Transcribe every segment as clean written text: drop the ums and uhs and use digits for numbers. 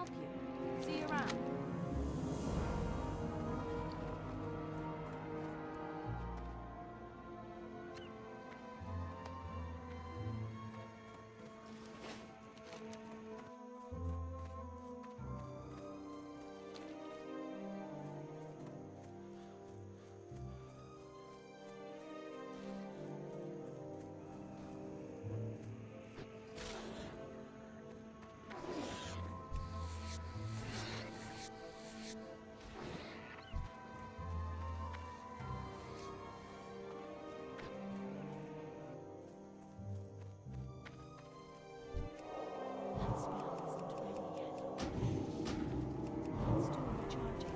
help you. See you around. Not still recharging.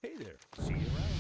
Hey there. See you around.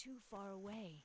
too far away.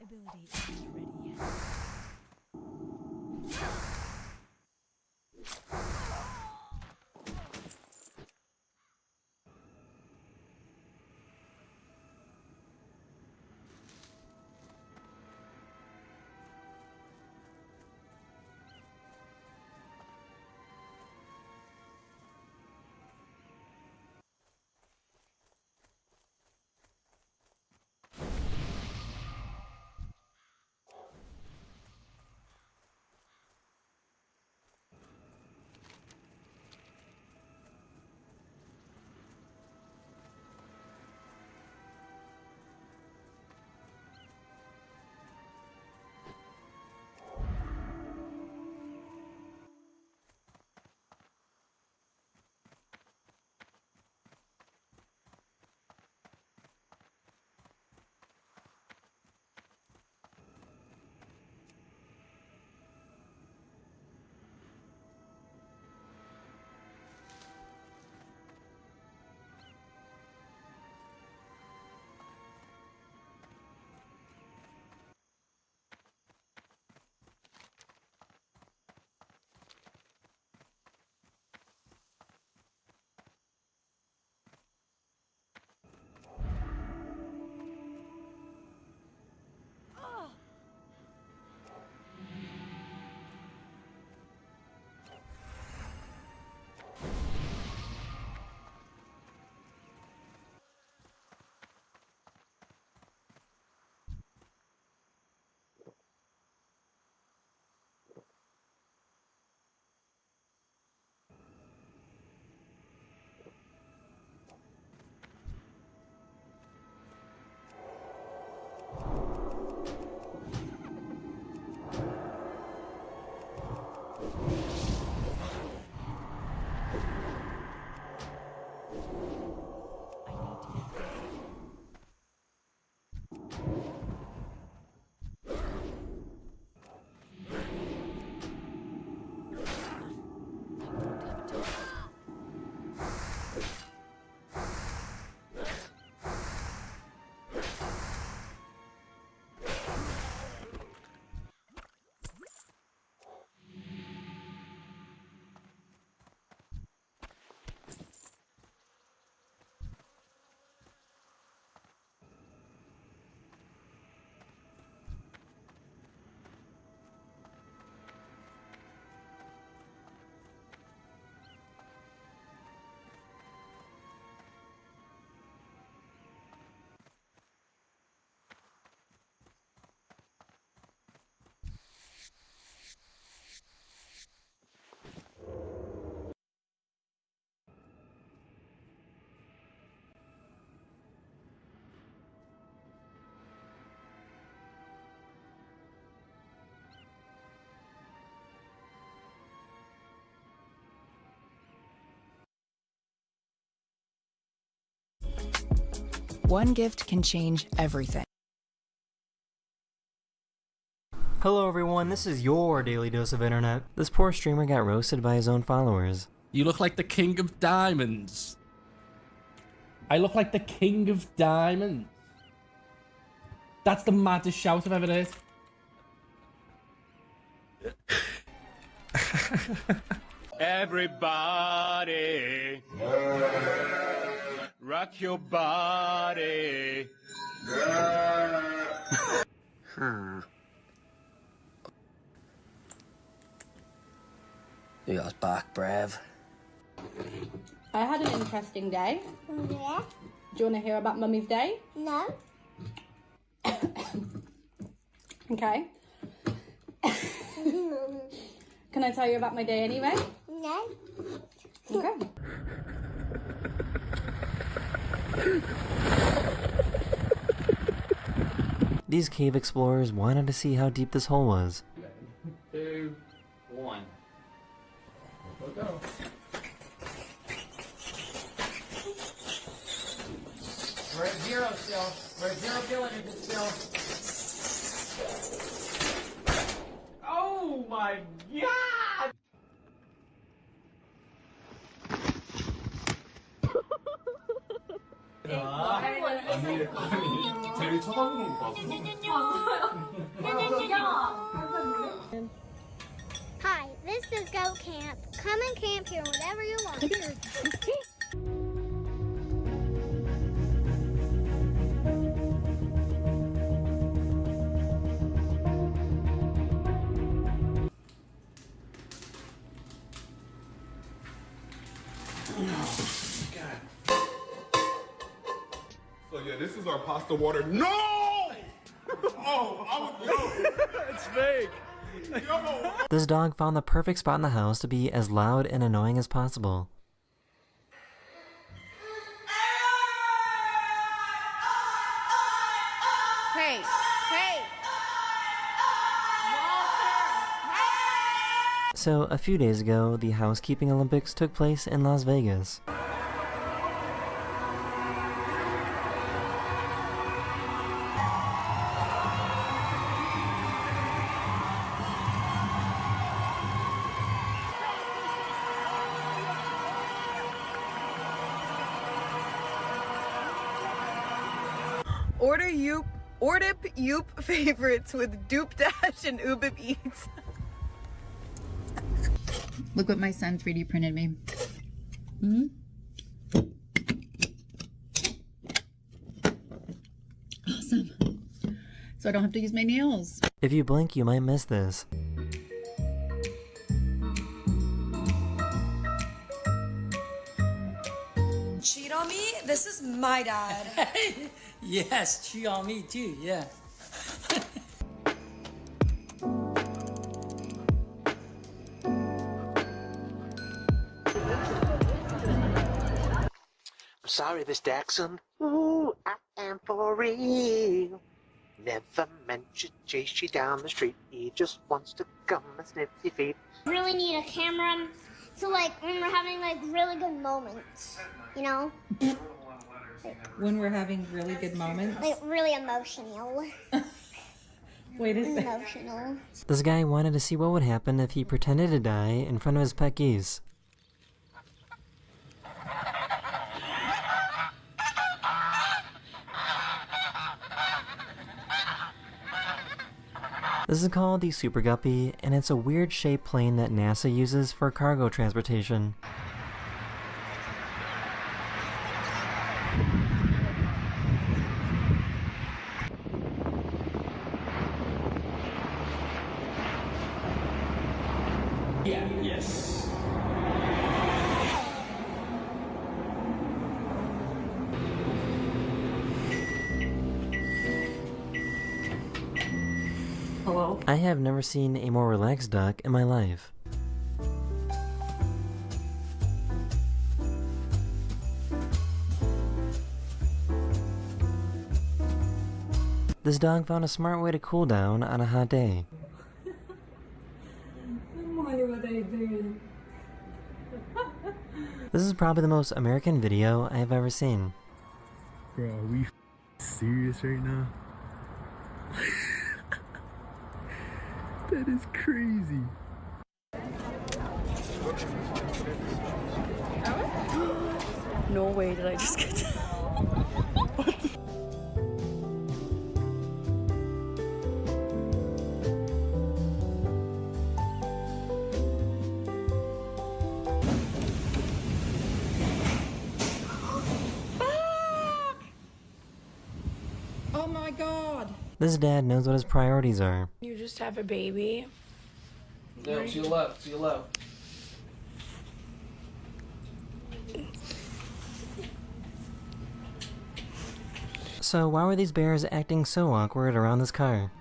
ability isn't ready yet. One gift can change everything. Hello everyone, this is your daily dose of internet. This poor streamer got roasted by his own followers. You look like the king of diamonds. I look like the king of diamonds. That's the maddest shout I've ever heard. Everybody, rock your body. You guys back, brave. I had an interesting day. Yeah. Do you want to hear about Mummy's day? No. Okay. Can I tell you about my day anyway? No. Okay. These cave explorers wanted to see how deep this hole was. 2, 1. Go. We're at 0 still. We're at 0 kilometers still. Oh my god! 아니, 제일 쳐다보는 거 봤어. Come and camp here whenever you want. So yeah, this is our pasta water. No! Oh, I was yo. It's fake. Yo. This dog found the perfect spot in the house to be as loud and annoying as possible. Hey, hey. So, a few days ago, the housekeeping Olympics took place in Las Vegas. Order Yoop favorites with Doop Dash and Ubib Eats. Look what my son 3D printed me. Awesome. So I don't have to use my nails. If you blink, you might miss this. Cheat on me? This is my dad. Yes, cheat on me too, yeah. I'm sorry, Miss Jackson. Ooh, I am for real. Never meant to chase you down the street. He just wants to come and sniff your feet. Really need a camera, so like when we're having like really good moments, you know? When we're having really good moments. Like really emotional. Wait a second. Emotional. This guy wanted to see what would happen if he pretended to die in front of his pet geese. This is called the Super Guppy, and it's a weird shaped plane that NASA uses for cargo transportation. Yes. Hello? I have never seen a more relaxed duck in my life. This dog found a smart way to cool down on a hot day. I wonder what they did. This is probably the most American video I have ever seen. Bro, are we serious right now? That is crazy. No way did I just get that. Oh my god! This dad knows what his priorities are. You just have a baby. No, to your left, to your left. So why were these bears acting so awkward around this car?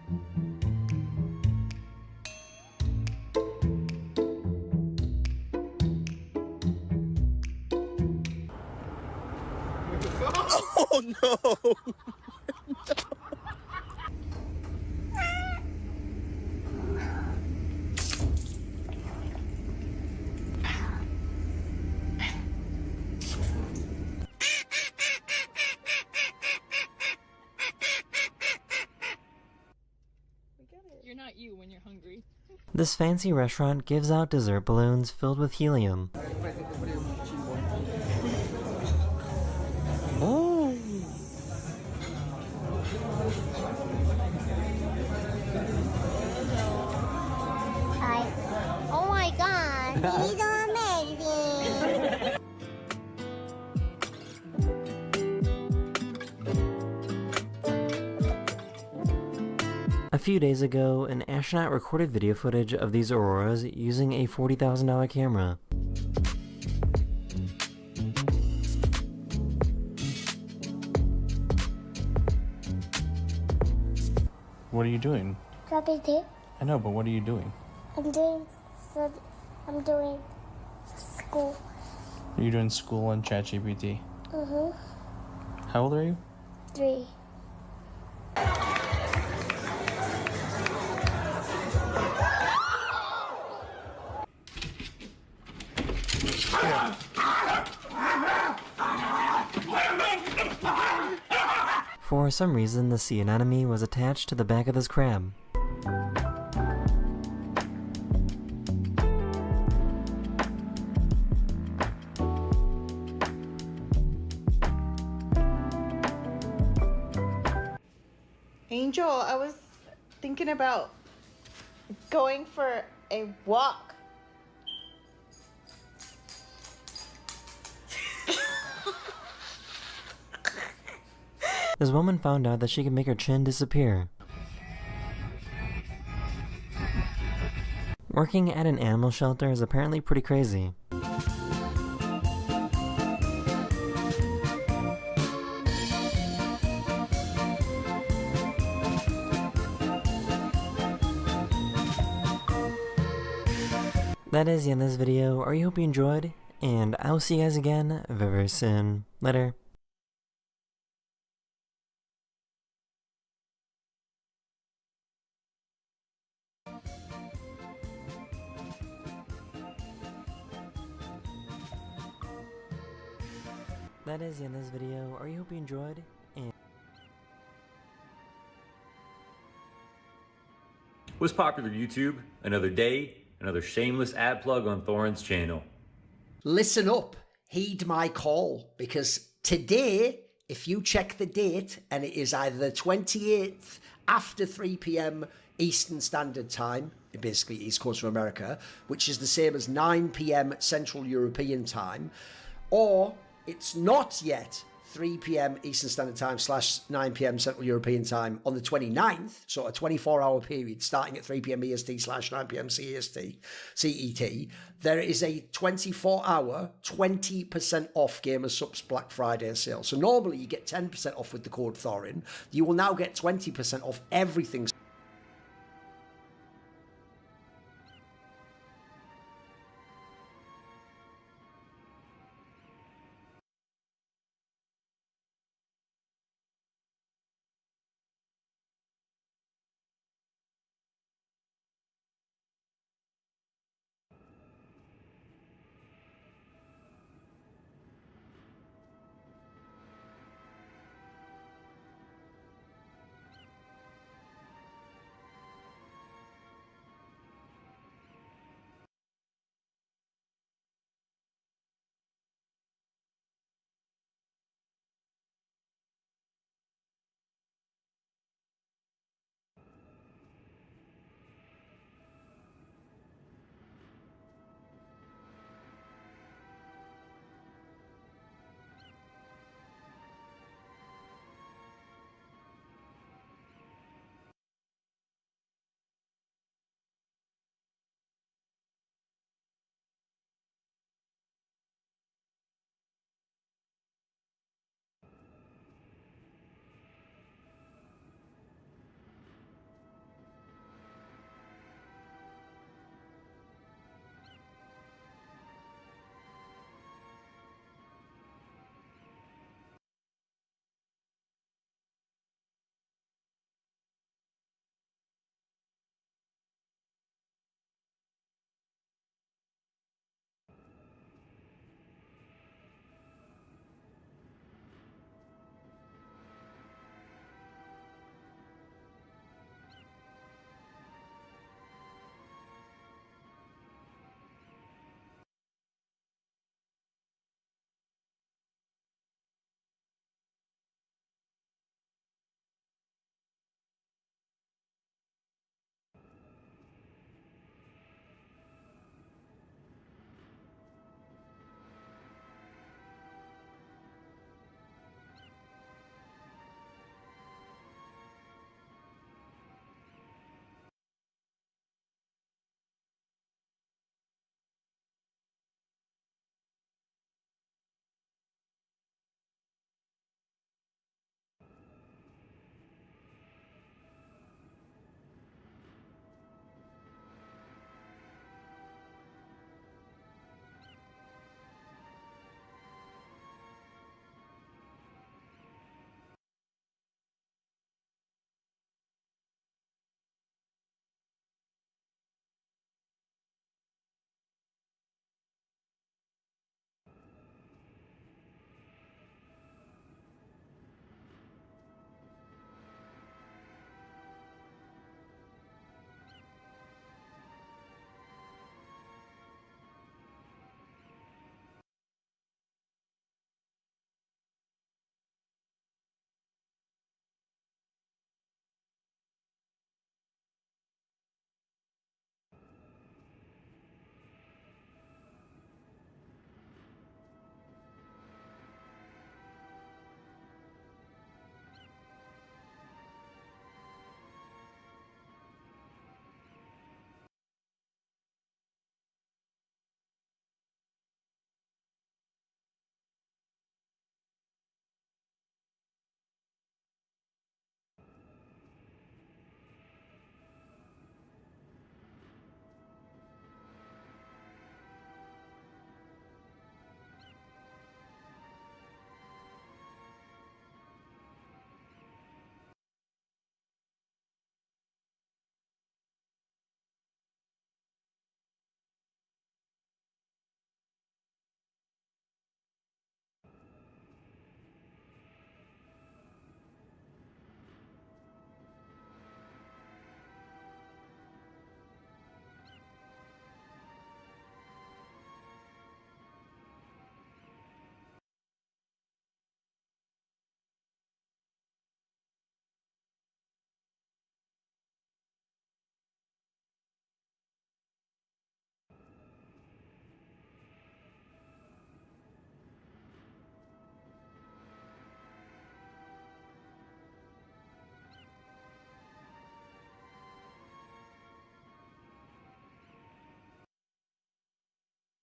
Oh no! You're not you when you're hungry. This fancy restaurant gives out dessert balloons filled with helium. Oh! Hi. Oh my god. He's amazing. A few days ago, an astronaut recorded video footage of these auroras using a $40,000 camera. What are you doing? WD. I know, but what are you doing? I'm doing school. Are you doing school on ChatGPT? How old are you? 3. For some reason, the sea anemone was attached to the back of this crab. Angel, I was thinking about going for a walk. This woman found out that she could make her chin disappear. Working at an animal shelter is apparently pretty crazy. That is the end of this video. I hope you enjoyed, and I'll see you guys again very, very soon. Later. That is the end of this video. I hope you enjoyed, and What's popular, YouTube? Another day, another shameless ad plug on Thorin's channel. Listen up, heed my call, because today, if you check the date, and it is either the 28th after 3 p.m. Eastern Standard Time, basically East Coast of America, which is the same as 9 p.m. Central European Time, or it's not yet 3 p.m. Eastern Standard Time / 9 p.m. Central European Time on the 29th, so a 24-hour period starting at 3 p.m. EST / 9 p.m. CET, there is a 24-hour 20% off Gamer Supps Black Friday sale. So normally you get 10% off with the code Thorin. You will now get 20% off everything.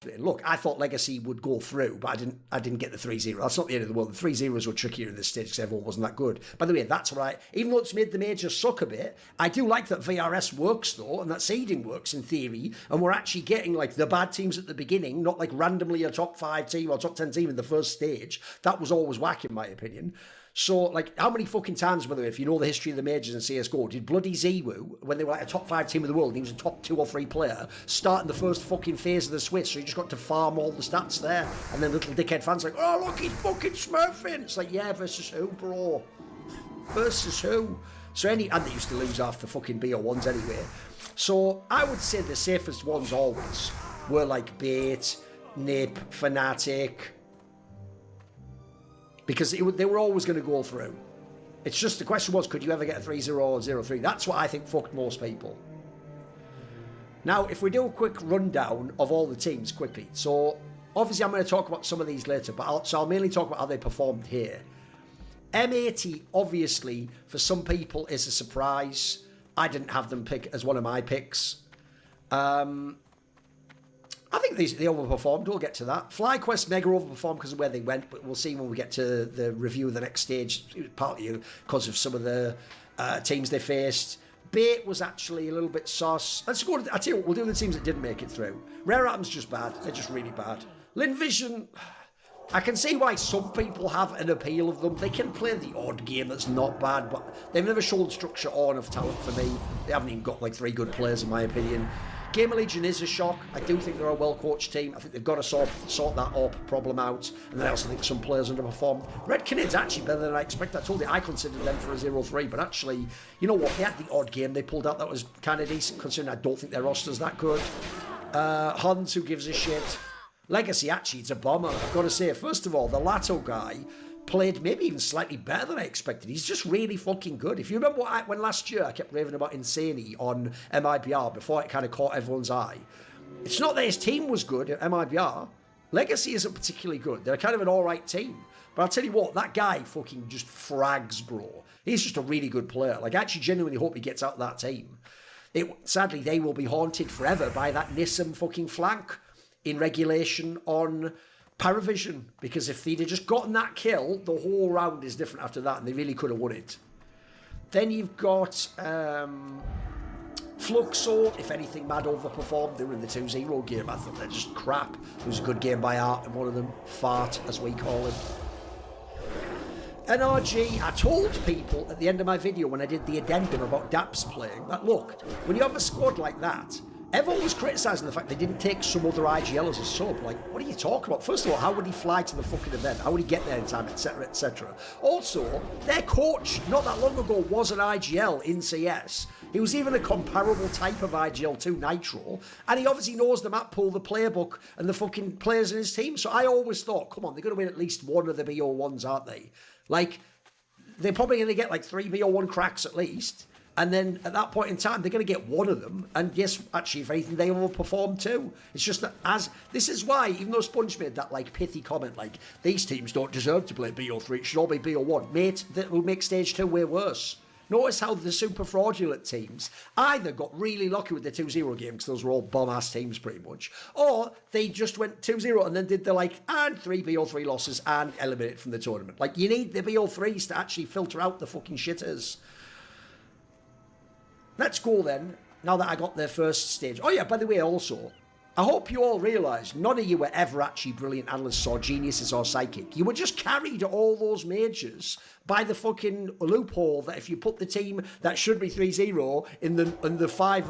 confident. Look, I thought Legacy would go through, but I didn't get the 3-0. That's not the end of the world. The 3-0s were trickier in this stage because everyone wasn't that good. By the way, that's right. Even though it's made the majors suck a bit, I do like that VRS works though, and that seeding works in theory, and we're actually getting like the bad teams at the beginning, not like randomly a top 5 team or top 10 team in the first stage. That was always whack in my opinion. So, like, how many fucking times, by the way, if you know the history of the majors in CSGO, did bloody Ziwu, when they were like a top 5 team of the world, he was a top 2 or 3 player, start in the first fucking phase of the switch, so you just got to farm all the stats there, and then little dickhead fans like, oh, look, he's fucking smurfing. It's like, yeah, versus who, bro? Versus who? So and they used to lose half the fucking BO1s anyway. So, I would say the safest ones always were like Bait, Nip, Fnatic, because they were always going to go through. It's just the question was, could you ever get a 3-0 or 0-3? That's what I think fucked most people. Now, if we do a quick rundown of all the teams quickly. So, obviously I'm going to talk about some of these later, but I'll mainly talk about how they performed here. M80, obviously, for some people is a surprise. I didn't have them pick as one of my picks. I think they overperformed. We'll get to that. FlyQuest mega overperformed because of where they went, but we'll see when we get to the review of the next stage. It was partly because of some of the teams they faced. Bait was actually a little bit sus. Let's go. I tell you what, we'll do the teams that didn't make it through. Rare Atom's just bad. They're just really bad. Linvision, I can see why some people have an appeal of them. They can play the odd game that's not bad, but they've never shown structure or enough talent for me. They haven't even got like 3 good players in my opinion. Gamer Legion is a shock. I do think they're a well-coached team. I think they've got to sort that AWP problem out. And I also think some players underperformed. Red Canids actually better than I expected. I told you I considered them for a 0-3, but actually, you know what? They had the odd game they pulled out that was kind of decent, considering I don't think their roster's that good. Huns, who gives a shit. Legacy, actually, it's a bomber. I've got to say, first of all, the Lato guy played maybe even slightly better than I expected. He's just really fucking good. If you remember when last year I kept raving about Insaney on MIBR before it kind of caught everyone's eye. It's not that his team was good at MIBR. Legacy isn't particularly good. They're kind of an alright team. But I'll tell you what, that guy fucking just frags, bro. He's just a really good player. Like, I actually genuinely hope he gets out of that team. Sadly, they will be haunted forever by that Nissan fucking flank in regulation on Paravision, because if they'd have just gotten that kill, the whole round is different after that, and they really could have won it. Then you've got Fluxo, if anything, mad overperformed. They were in the 2-0 game. I thought they're just crap. It was a good game by Art, and one of them, Fart, as we call him. NRG, I told people at the end of my video when I did the addendum about Daps playing, that look, when you have a squad like that, everyone was criticising the fact they didn't take some other IGL as a sub. Like, what are you talking about? First of all, how would he fly to the fucking event? How would he get there in time, etc., etc.? Also, their coach, not that long ago, was an IGL in CS. He was even a comparable type of IGL to Nitro, and he obviously knows the map pool, the playbook, and the fucking players in his team. So I always thought, come on, they're going to win at least one of the BO1s, aren't they? Like, they're probably going to get like 3 BO1 cracks at least. And then at that point in time, they're going to get one of them. And yes, actually, if anything, they will perform too. It's just that this is why, even though Sponge made that like pithy comment, like, these teams don't deserve to play BO3, it should all be BO1. Mate, that will make stage 2 way worse. Notice how the super fraudulent teams either got really lucky with the 2-0 game, because those were all bomb-ass teams pretty much, or they just went 2-0 and then did the like, and 3 BO3 losses and eliminated from the tournament. Like, you need the BO3s to actually filter out the fucking shitters. Let's go then, now that I got their first stage. Oh yeah, by the way, also, I hope you all realise none of you were ever actually brilliant analysts or geniuses or psychic. You were just carried at all those majors by the fucking loophole that if you put the team that should be 3-0 in the 5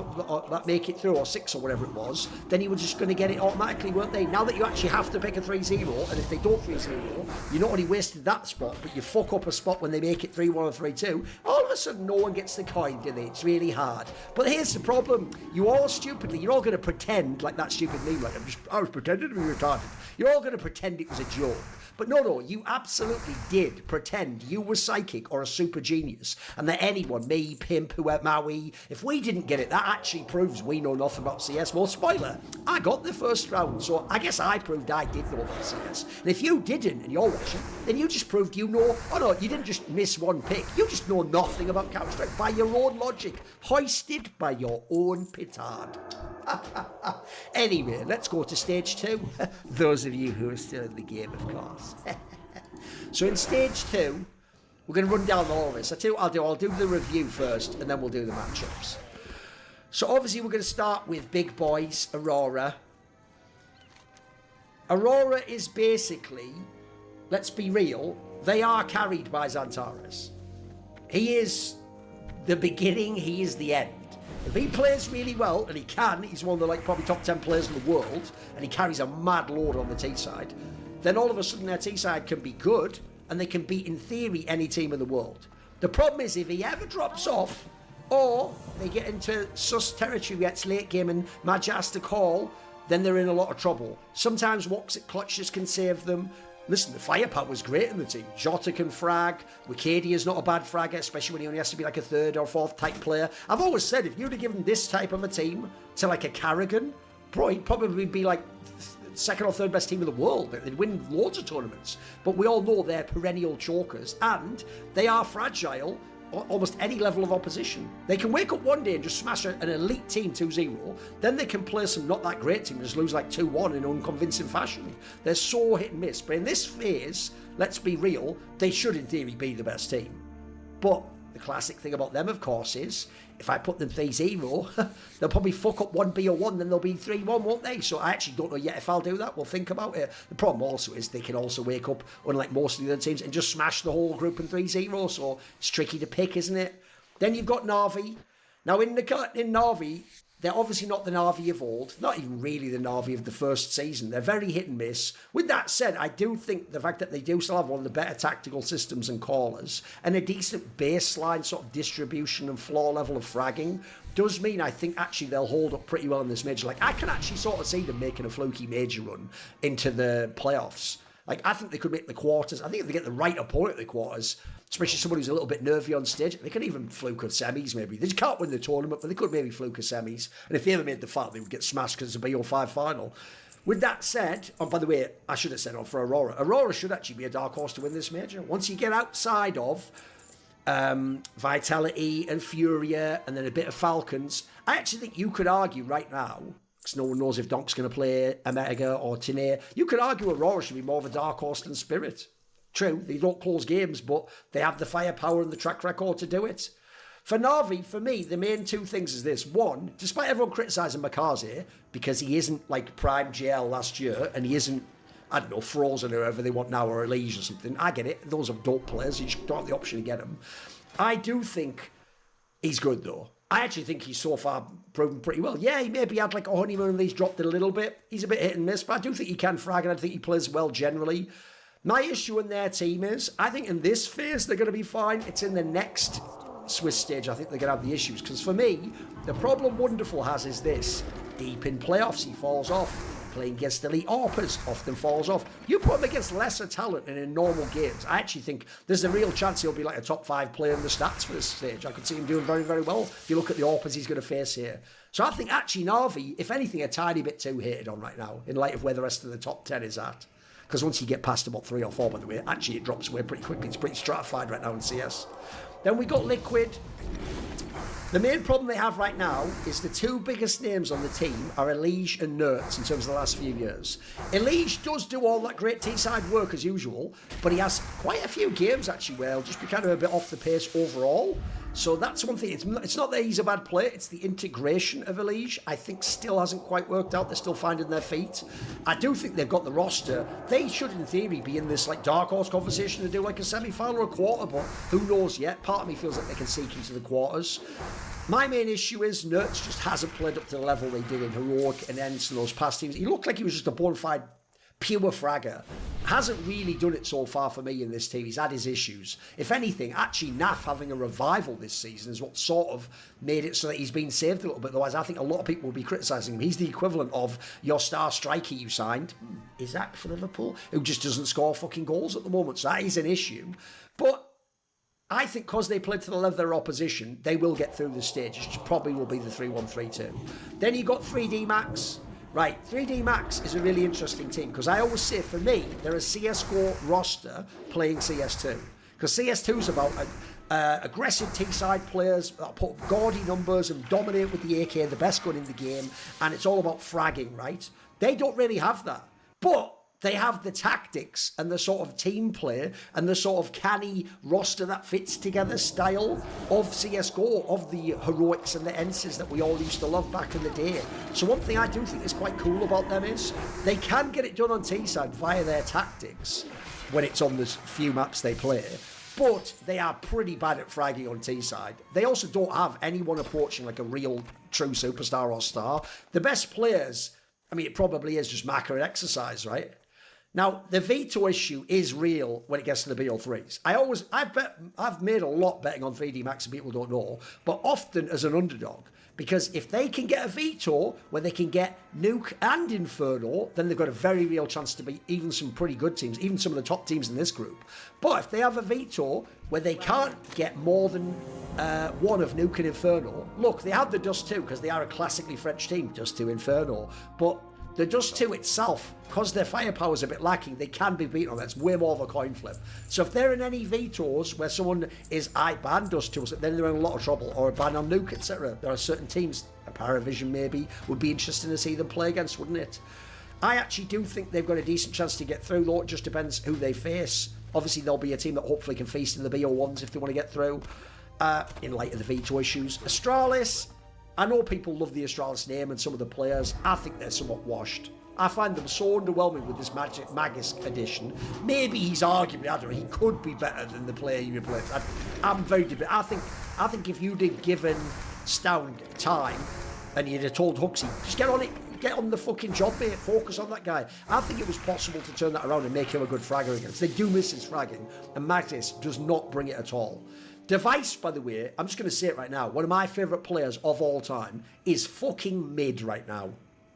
that make it through, or 6 or whatever it was, then you were just going to get it automatically, weren't they? Now that you actually have to pick a 3-0, and if they don't 3-0, you not only wasted that spot, but you fuck up a spot when they make it 3-1 or 3-2, all of a sudden no one gets the coin, do they? It's really hard. But here's the problem. You all stupidly, you're all going to pretend like that stupid meme, like I was pretending to be retarded. You're all going to pretend it was a joke. But no, you absolutely did pretend you were psychic or a super genius, and that anyone, me, Pimp, whoever, Maui, if we didn't get it, that actually proves we know nothing about CS. Well, spoiler, I got the first round, so I guess I proved I did know about CS. And if you didn't, and you're watching, then you just proved you know, oh no, you didn't just miss one pick, you just know nothing about Counter-Strike by your own logic, hoisted by your own petard. Anyway, let's go to stage 2. Those of you who are still in the game, of course. So in stage 2, we're going to run down all of this. I'll do the review first, and then we'll do the matchups. So obviously we're going to start with big boys, Aurora. Aurora is basically, let's be real, they are carried by Xantares. He is the beginning, he is the end. If he plays really well, and he can, he's one of the probably top 10 players in the world, and he carries a mad load on the T-side, then all of a sudden their T-side can be good, and they can beat, in theory, any team in the world. The problem is if he ever drops off, or they get into sus territory, gets late game and Madge has to call, then they're in a lot of trouble. Sometimes Woxit clutches can save them. Listen, the firepower's great in the team. Jota can frag. Wikadia's not a bad fragger, especially when he only has to be like a 3rd or 4th type player. I've always said, if you'd have given this type of a team to like a Carrigan, bro, he'd probably be like 2nd or 3rd best team in the world. They'd win loads of tournaments. But we all know they're perennial chokers, and they are fragile almost any level of opposition. They can wake up one day and just smash an elite team 2-0, then they can play some not that great team and just lose like 2-1 in unconvincing fashion. They're so hit and miss. But in this phase, let's be real, they should in theory be the best team. But the classic thing about them, of course, is if I put them 3-0, they'll probably fuck up 1 BO1, then they'll be 3-1, won't they? So I actually don't know yet if I'll do that. We'll think about it. The problem also is they can also wake up, unlike most of the other teams, and just smash the whole group in 3-0. So it's tricky to pick, isn't it? Then you've got Na'Vi. Now in Na'Vi, they're obviously not the Na'Vi of old, not even really the Na'Vi of the first season. They're very hit and miss. With that said, I do think the fact that they do still have one of the better tactical systems and callers and a decent baseline sort of distribution and floor level of fragging does mean I think actually they'll hold up pretty well in this major. Like, I can actually sort of see them making a fluky major run into the playoffs. Like, I think they could make the quarters. I think if they get the right opponent at the quarters, especially someone who's a little bit nervy on stage, they could even fluke at semis maybe. They can't win the tournament, but they could maybe fluke at semis. And if they ever made the final, they would get smashed because it's a BO5 final. With that said, oh, by the way, I should have said for Aurora. Aurora should actually be a dark horse to win this major. Once you get outside of Vitality and Furia and then a bit of Falcons, I actually think you could argue right now, because no one knows if Donk's going to play Omega or Tanae, you could argue Aurora should be more of a dark horse than Spirit. True, they don't close games, but they have the firepower and the track record to do it. For Na'Vi, for me, the main two things is this. One, despite everyone criticising Makaze, because he isn't like Prime GL last year, and he isn't, I don't know, Frozen or whoever they want now, or Elise or something. I get it. Those are dope players. You just don't have the option to get them. I do think he's good, though. I actually think he's so far proven pretty well. Yeah, he maybe had like a honeymoon and he's dropped it a little bit. He's a bit hit and miss, but I do think he can frag, and I think he plays well generally. My issue in their team is, I think in this phase they're going to be fine. It's in the next Swiss stage I think they're going to have the issues. Because for me, the problem Wonderful has is this. Deep in playoffs, he falls off. Playing against elite AWPers often falls off. You put him against lesser talent and in normal games, I actually think there's a real chance he'll be like a top 5 player in the stats for this stage. I could see him doing very, very well if you look at the AWPers he's going to face here. So I think actually Na'Vi, if anything, a tiny bit too hated on right now in light of where the rest of the top 10 is at. Because once you get past about 3 or 4, by the way, actually it drops away pretty quickly. It's pretty stratified right now in CS. Then we got Liquid. The main problem they have right now is the two biggest names on the team are Elige and Nertz in terms of the last few years. Elige does do all that great T-side work as usual, but he has quite a few games actually where he'll just be kind of a bit off the pace overall. So that's one thing. It's not that he's a bad player, it's the integration of Elige I think still hasn't quite worked out. They're still finding their feet. I do think they've got the roster. They should in theory be in this like dark horse conversation to do like a semi-final or a quarter, but who knows yet. Part of me feels like they can sneak into the quarters. My main issue is Nertz just hasn't played up to the level they did in Heroic and Ents and those past teams. He looked like he was just a bona fide pure fragger. Hasn't really done it so far for me in this team. He's had his issues. If anything, actually NAF having a revival this season is what sort of made it so that he's been saved a little bit. Otherwise, I think a lot of people will be criticising him. He's the equivalent of your star striker you signed. Is that for Liverpool? Who just doesn't score fucking goals at the moment. So that is an issue. But I think because they played to the level of their opposition, they will get through the stage. It probably will be the 3-1-3-2. Then you got 3D Max. Right, 3D Max is a really interesting team because I always say, for me, they're a CSGO roster playing CS2. Because CS2 is about aggressive T-side players that put up gaudy numbers and dominate with the AK, the best gun in the game, and it's all about fragging, right? They don't really have that. But they have the tactics and the sort of team play and the sort of canny roster that fits together style of CSGO, of the heroics and the ences that we all used to love back in the day. So one thing I do think is quite cool about them is they can get it done on T-side via their tactics when it's on the few maps they play, but they are pretty bad at fragging on T-side. They also don't have anyone approaching like a real true superstar or star. The best players, I mean, it probably is just macro and exercise, right? Now, the veto issue is real when it gets to the BO3s. I've made a lot betting on 3D Max and people don't know, but often as an underdog. Because if they can get a veto where they can get Nuke and Inferno, then they've got a very real chance to beat even some pretty good teams, even some of the top teams in this group. But if they have a veto where they can't get more than one of Nuke and Inferno, look, they have the Dust 2 because they are a classically French team, Dust 2 Inferno, but the Dust 2 itself, because their firepower is a bit lacking, they can be beaten on that. It's way more of a coin flip. So if they're in any vetoes where someone is, I ban Dust 2, then they're in a lot of trouble, or a ban on Nuke, etc. There are certain teams, a Paravision maybe, would be interesting to see them play against, wouldn't it? I actually do think they've got a decent chance to get through, though it just depends who they face. Obviously, there'll be a team that hopefully can feast in the BO1s if they want to get through, in light of the veto issues. Astralis, I know people love the Astralis name and some of the players. I think they're somewhat washed. I find them so underwhelming with this Magus edition. Maybe he's arguably, I don't know, he could be better than the player you replaced. I'm very debated. I think if you'd have given Stound time and you'd have told Huxley, just get on it, get on the fucking job, mate, focus on that guy. I think it was possible to turn that around and make him a good fragger against. They do miss his fragging, and Magus does not bring it at all. Device, by the way, I'm just going to say it right now, one of my favourite players of all time is fucking mid right now.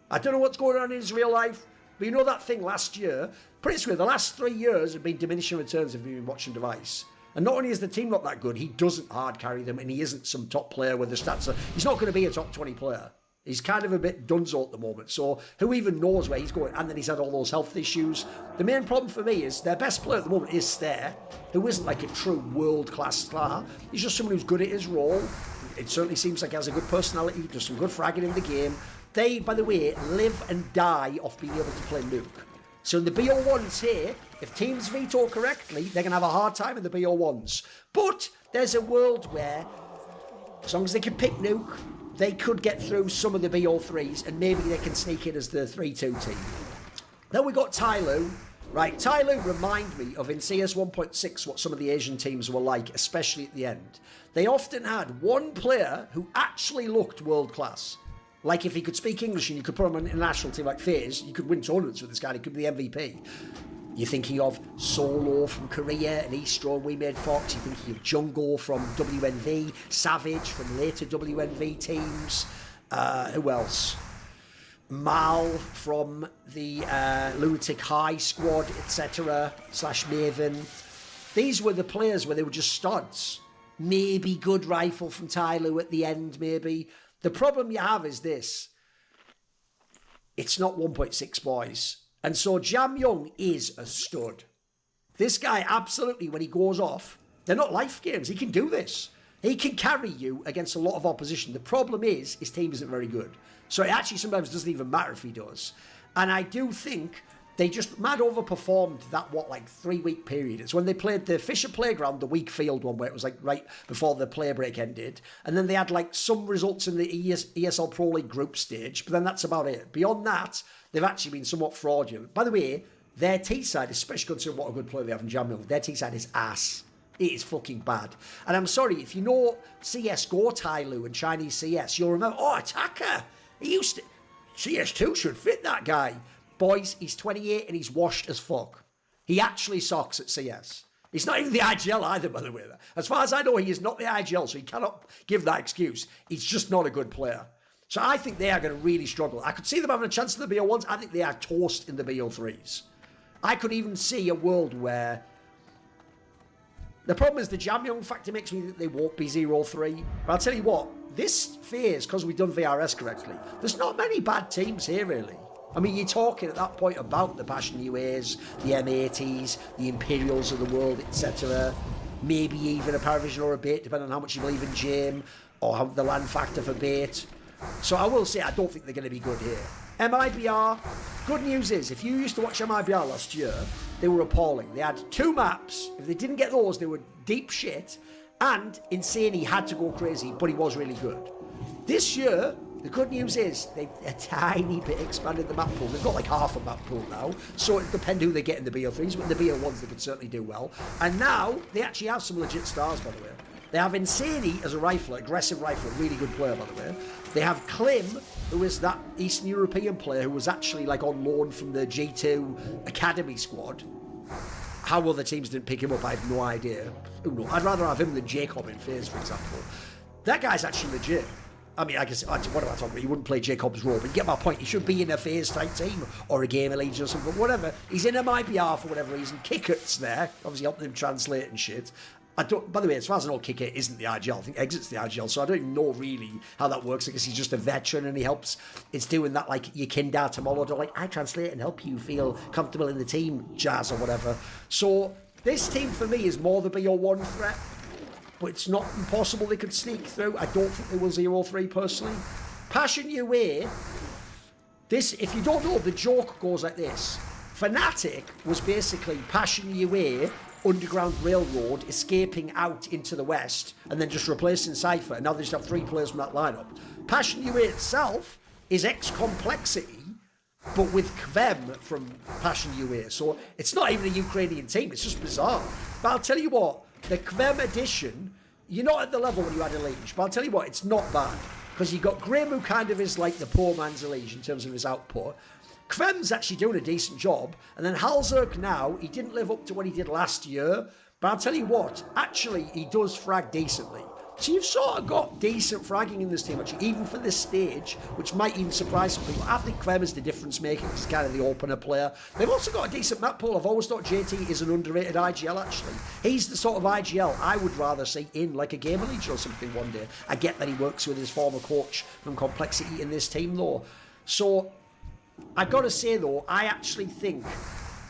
I don't know what's going on in his real life, but you know that thing last year? Pretty sure the last 3 years have been diminishing returns if you've been watching Device. And not only is the team not that good, he doesn't hard carry them, and he isn't some top player with the stats. He's not going to be a top 20 player. He's kind of a bit dunzo at the moment, so who even knows where he's going? And then he's had all those health issues. The main problem for me is their best player at the moment is Stair, who isn't like a true world-class star. He's just someone who's good at his role. It certainly seems like he has a good personality, does some good fragging in the game. They, by the way, live and die off being able to play Nuke. So in the BO1s here, if teams veto correctly, they're going to have a hard time in the BO1s. But there's a world where, as long as they can pick Nuke, they could get through some of the BO3s, and maybe they can sneak in as the 3-2 team. Then we got Tyloo. Right, Tyloo remind me of in CS 1.6 what some of the Asian teams were like, especially at the end. They often had one player who actually looked world class. Like if he could speak English and you could put him on an international team like FaZe, you could win tournaments with this guy, he could be the MVP. You're thinking of Solo from Korea and Eastro and We Made Fox. You're thinking of Jungle from WNV, Savage from later WNV teams. Who else? Mal from the Lunatic High squad, etc. / Maven. These were the players where they were just studs. Maybe good rifle from Tyloo at the end, maybe. The problem you have is this. It's not 1.6, boys. And so Jam Young is a stud. This guy, absolutely, when he goes off, they're not life games. He can do this. He can carry you against a lot of opposition. The problem is, his team isn't very good. So it actually sometimes doesn't even matter if he does. And I do think they just mad overperformed that, 3-week period. It's when they played the Fisher Playground, the weak field one, where it was right before the play break ended. And then they had some results in the ESL Pro League group stage, but then that's about it. Beyond that, they've actually been somewhat fraudulent. By the way, their T-side, especially considering what a good player they have in Jam Young, their T-side is ass. It is fucking bad. And I'm sorry, if you know CSGO Tyloo and Chinese CS, you'll remember, Attacker! He used to... CS2 should fit that guy. Boys, he's 28 and he's washed as fuck. He actually sucks at CS. He's not even the IGL either, by the way. As far as I know, he is not the IGL, so he cannot give that excuse. He's just not a good player. So I think they are going to really struggle. I could see them having a chance in the BO1s. I think they are toast in the BO3s. I could even see a world where... The problem is the Jam Young factor makes me think they won't be 0-3. But I'll tell you what, this phase, because we've done VRS correctly, there's not many bad teams here, really. I mean, you're talking at that point about the Passion UAs, the M80s, the Imperials of the world, etc. maybe even a Paravision or a bait, depending on how much you believe in Jame or how the land factor for bait. So I will say I don't think they're going to be good here. MIBR, good news is, if you used to watch MIBR last year, they were appalling. They had 2 maps. If they didn't get those, they were deep shit. And Insane, he had to go crazy, but he was really good. This year, the good news is they've a tiny bit expanded the map pool. They've got like half a map pool now, so it depends who they get in the BO3s, but in the BO1s they could certainly do well. And now, they actually have some legit stars, by the way. They have Insane as a rifler, aggressive rifler, really good player, by the way. They have Klim, who is that Eastern European player who was actually like on loan from the G2 Academy squad. How other teams didn't pick him up, I have no idea. Who knows? I'd rather have him than Jacob in FaZe, for example. That guy's actually legit. I mean, I guess, what am I talking about? He wouldn't play Jacob's role, but you get my point. He should be in a FaZe-type team, or a Gamer Legion or something, whatever. He's in a MIBR for whatever reason. Kickert's there, obviously helping him translate and shit. I don't, by the way, as far as I know, Kicker isn't the IGL. I think Exit's the IGL, so I don't even know really how that works. I guess he's just a veteran and he helps. It's doing that like your Kindar tomorrow, like I translate and help you feel comfortable in the team, jazz or whatever. So this team for me is more the BO1 threat, but it's not impossible they could sneak through. I don't think they will 0-3 personally. Passion UA, this, if you don't know, the joke goes like this. Fnatic was basically Passion UA Underground Railroad escaping out into the west and then just replacing Cypher, and now they just have 3 players from that lineup. Passion UA itself is X-Complexity, but with Kvem from Passion UA, so it's not even a Ukrainian team, it's just bizarre. But I'll tell you what, the Kvem edition, you're not at the level when you had Elige, but I'll tell you what, it's not bad, because you've got Grim, who kind of is like the poor man's Elige in terms of his output. Kvem's actually doing a decent job, and then Halzerk now, he didn't live up to what he did last year, but I'll tell you what, actually he does frag decently. So you've sort of got decent fragging in this team, actually, even for this stage, which might even surprise some people. I think Kvem is the difference maker, because he's kind of the opener player. They've also got a decent map pool. I've always thought JT is an underrated IGL, actually. He's the sort of IGL I would rather see in like a Gamer Legion or something one day. I get that he works with his former coach from Complexity in this team, though. So I got to say, though, I actually think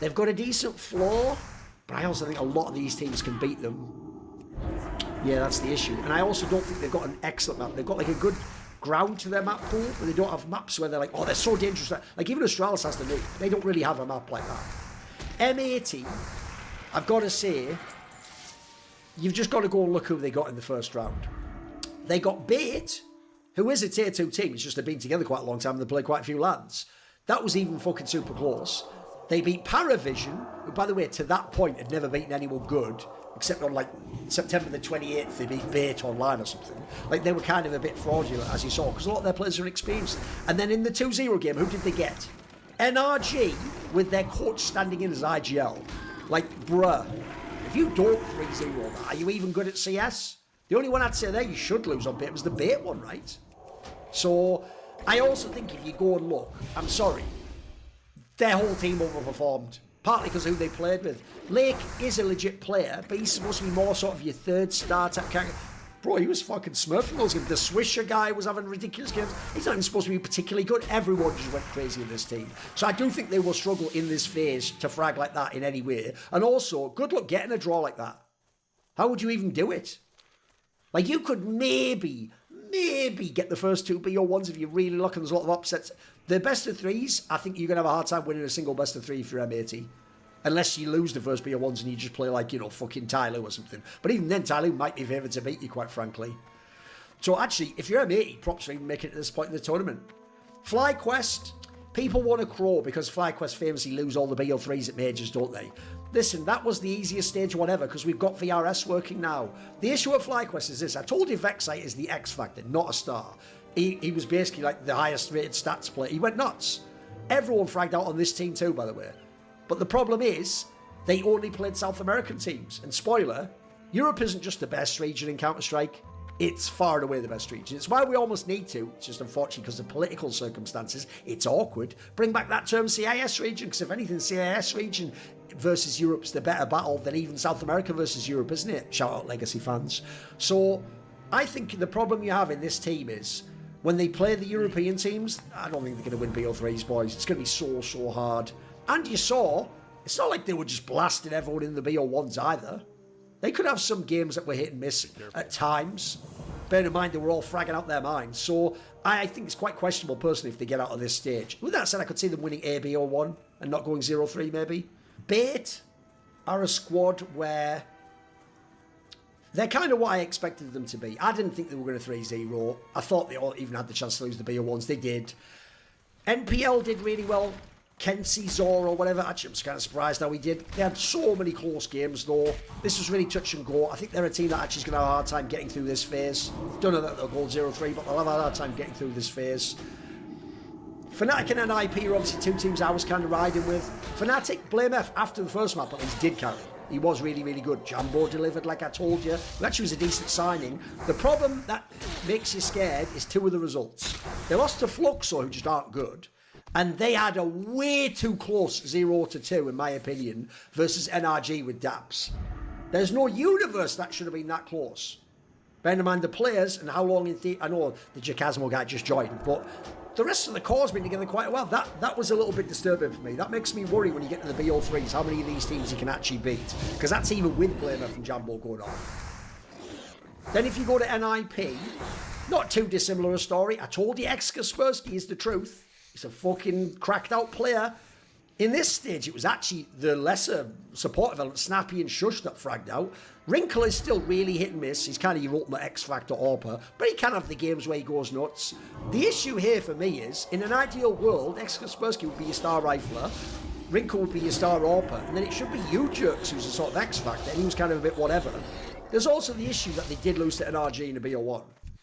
they've got a decent floor, but I also think a lot of these teams can beat them. Yeah, that's the issue. And I also don't think they've got an excellent map. They've got like a good ground to their map pool, but they don't have maps where they're like, oh, they're so dangerous. Like even Australis has to do. They don't really have a map like that. M80, I've got to say, you've just got to go and look who they got in the first round. They got Bait, who is a tier 2 team. It's just they've been together quite a long time and they played quite a few lands. That was even fucking super close. They beat Paravision, who, by the way, to that point had never beaten anyone good, except on like September the 28th, they beat Bait online or something. Like they were kind of a bit fraudulent, as you saw, because a lot of their players are experienced. And then in the 2-0 game, who did they get? NRG, with their coach standing in as IGL. Like, bruh, if you don't 3-0 that, are you even good at CS? The only one I'd say there you should lose on Bait was the Bait one, right? So I also think if you go and look, I'm sorry, their whole team overperformed. Partly because of who they played with. Lake is a legit player, but he's supposed to be more sort of your 3rd star type character. Bro, he was fucking smurfing those games. The Swisher guy was having ridiculous games. He's not even supposed to be particularly good. Everyone just went crazy in this team. So I do think they will struggle in this phase to frag like that in any way. And also, good luck getting a draw like that. How would you even do it? Like, you could maybe get the first 2 BO1s if you're really lucky. There's a lot of upsets. The best of 3s, I think you're going to have a hard time winning a single best of 3 for M80. Unless you lose the first BO1s and you just play like, you know, fucking Tyloo or something. But even then, Tyloo might be favoured to beat you, quite frankly. So actually, if you're M80, props for even making it to this point in the tournament. FlyQuest, people want to crow because FlyQuest famously lose all the BO3s at majors, don't they? Listen, that was the easiest stage one ever because we've got VRS working now. The issue with FlyQuest is this. I told you Vexite is the X factor, not a star. He was basically like the highest rated stats player. He went nuts. Everyone fragged out on this team too, by the way. But the problem is, they only played South American teams. And spoiler, Europe isn't just the best region in Counter-Strike. It's far and away the best region. It's why we almost need to. It's just unfortunately because of political circumstances. It's awkward. Bring back that term CIS region, because if anything, CIS region versus Europe's the better battle than even South America versus Europe, isn't it? Shout out Legacy fans. So I think the problem you have in this team is when they play the European teams, I don't think they're going to win BO3s, boys. It's going to be so hard. And you saw, it's not like they were just blasting everyone in the BO1s either. They could have some games that were hit and miss at times. Bear in mind, they were all fragging out their minds. So I think it's quite questionable, personally, if they get out of this stage. With that said, I could see them winning A, B, or 1 and not going 0-3, maybe. Bait are a squad where they're kind of what I expected them to be. I didn't think they were going to 3-0. I thought they all even had the chance to lose the B or 1s. They did. NPL did really well. Kenzie, Zor, or whatever. Actually, I'm kind of surprised how he did. They had so many close games, though. This was really touch and go. I think they're a team that actually is going to have a hard time getting through this phase. Don't know that they'll go 0-3, but they'll have a hard time getting through this phase. Fnatic and NIP are obviously two teams I was kind of riding with. Fnatic, Blame F, after the first map at least, did carry. He was really, really good. Jambo delivered, like I told you. It actually was a decent signing. The problem that makes you scared is 2 of the results. They lost to Fluxor, who just aren't good. And they had a way too close 0-2, in my opinion, versus NRG with DAPS. There's no universe that should have been that close. Bear in mind the players and how long I know the Jacasmo guy just joined, but the rest of the core's been together quite well. That was a little bit disturbing for me. That makes me worry when you get to the BO3s, how many of these teams you can actually beat. Because that's even with Blamer from Jambo going on. Then if you go to NIP, not too dissimilar a story. I told you Kaspersky is the truth. He's a fucking cracked out player. In this stage, it was actually the lesser supportive element, Snappy and Shush, that fragged out. Wrinkle is still really hit and miss. He's kind of your ultimate X-Factor AWPer, but he can have the games where he goes nuts. The issue here for me is, in an ideal world, Kaspersky would be your star rifler, Wrinkle would be your star AWPer, and then it should be you, Jerks, who's a sort of X-Factor, and he was kind of a bit whatever. There's also the issue that they did lose to NRG in a BO1.